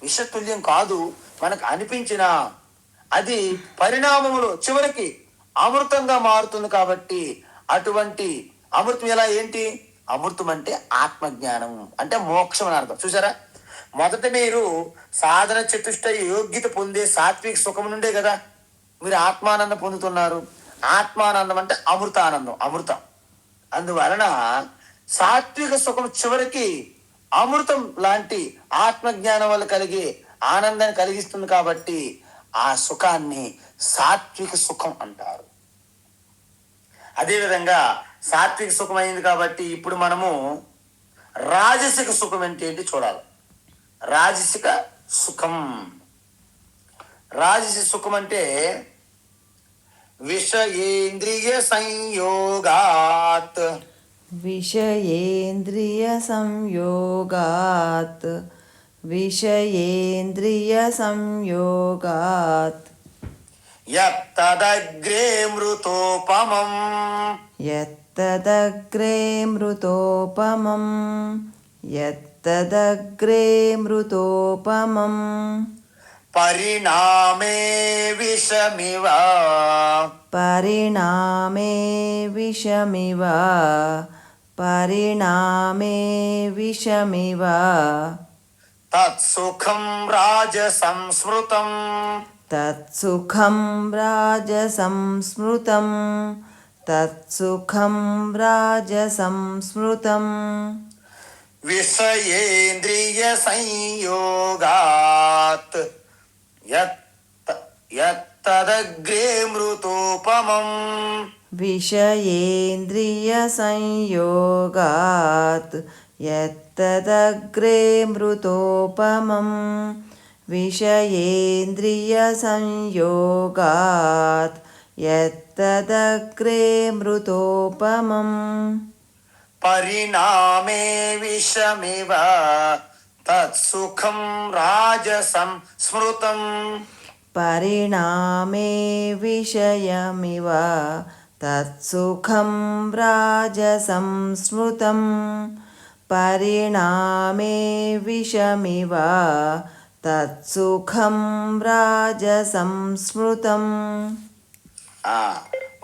విషతుల్యం కాదు మనకు అనిపించిన, అది పరిణామములో చివరికి అమృతంగా మారుతుంది. కాబట్టి అటువంటి అమృతం ఎలా, ఏంటి? అమృతం అంటే ఆత్మజ్ఞానం, అంటే మోక్షం అని అర్థం. చూసారా, మొదట మీరు సాధన చతుష్టయ యోగ్యత పొందే సాత్విక సుఖం నుండే కదా మీరు ఆత్మానందం పొందుతున్నారు. ఆత్మానందం అంటే అమృతానందం, అమృతం. అందువలన సాత్విక సుఖం చివరికి అమృతం లాంటి ఆత్మజ్ఞానం వల్ల కలిగే ఆనందాన్ని కలిగిస్తుంది. కాబట్టి ఆ సుఖాన్ని సాత్విక సుఖం అంటారు. అదేవిధంగా సాత్విక సుఖం అయింది కాబట్టి ఇప్పుడు మనము రాజసిక సుఖం అంటే ఏంటి చూడాలి. రాజసిక సుఖం, రాజసిక సుఖం అంటే విషయేంద్రియ సంయోగాత్, విషయేంద్రియ సంయోగాత్, విషయేంద్రియ సంయోగాత్, యత్తదగ్రే మృతోపమం, యత్తదగ్రే మృతోపమం, యత్తదగ్రే మృతోపమం, పరిణామే విషమివ, పరిణామే విషమివ, పరిణామే విషమివ, తత్సుఖం రాజసంస్మృతం, తత్సుఖం రాజసంస్మృతం, తత్సుఖం రాజసంస్మృతం, విషయేంద్రియ సంయోగాత్, యత్తదగ్రే మృతోపమం. విషయేంద్రియసంయోగాత్ యత్తదగ్రే మృతోపమం. విషయేంద్రియసంయోగాత్ యత్తదగ్రే మృతోపమం. పరిణామే విషమివ తత్సుఖం రాజసం స్మృతం. పరిణామే విషయమివ తత్సుఖం రాజసం స్మృతం. పరిణామే విషమివ తత్సుఖం రాజసం స్మృతం.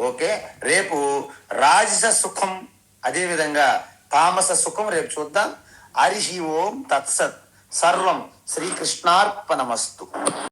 ఓకే, రేపు రాజస సుఖం, అదేవిధంగా తామస సుఖం రేపు చూద్దాం. హరి ఓం తత్సత్. సర్వం శ్రీకృష్ణార్పణమస్తు.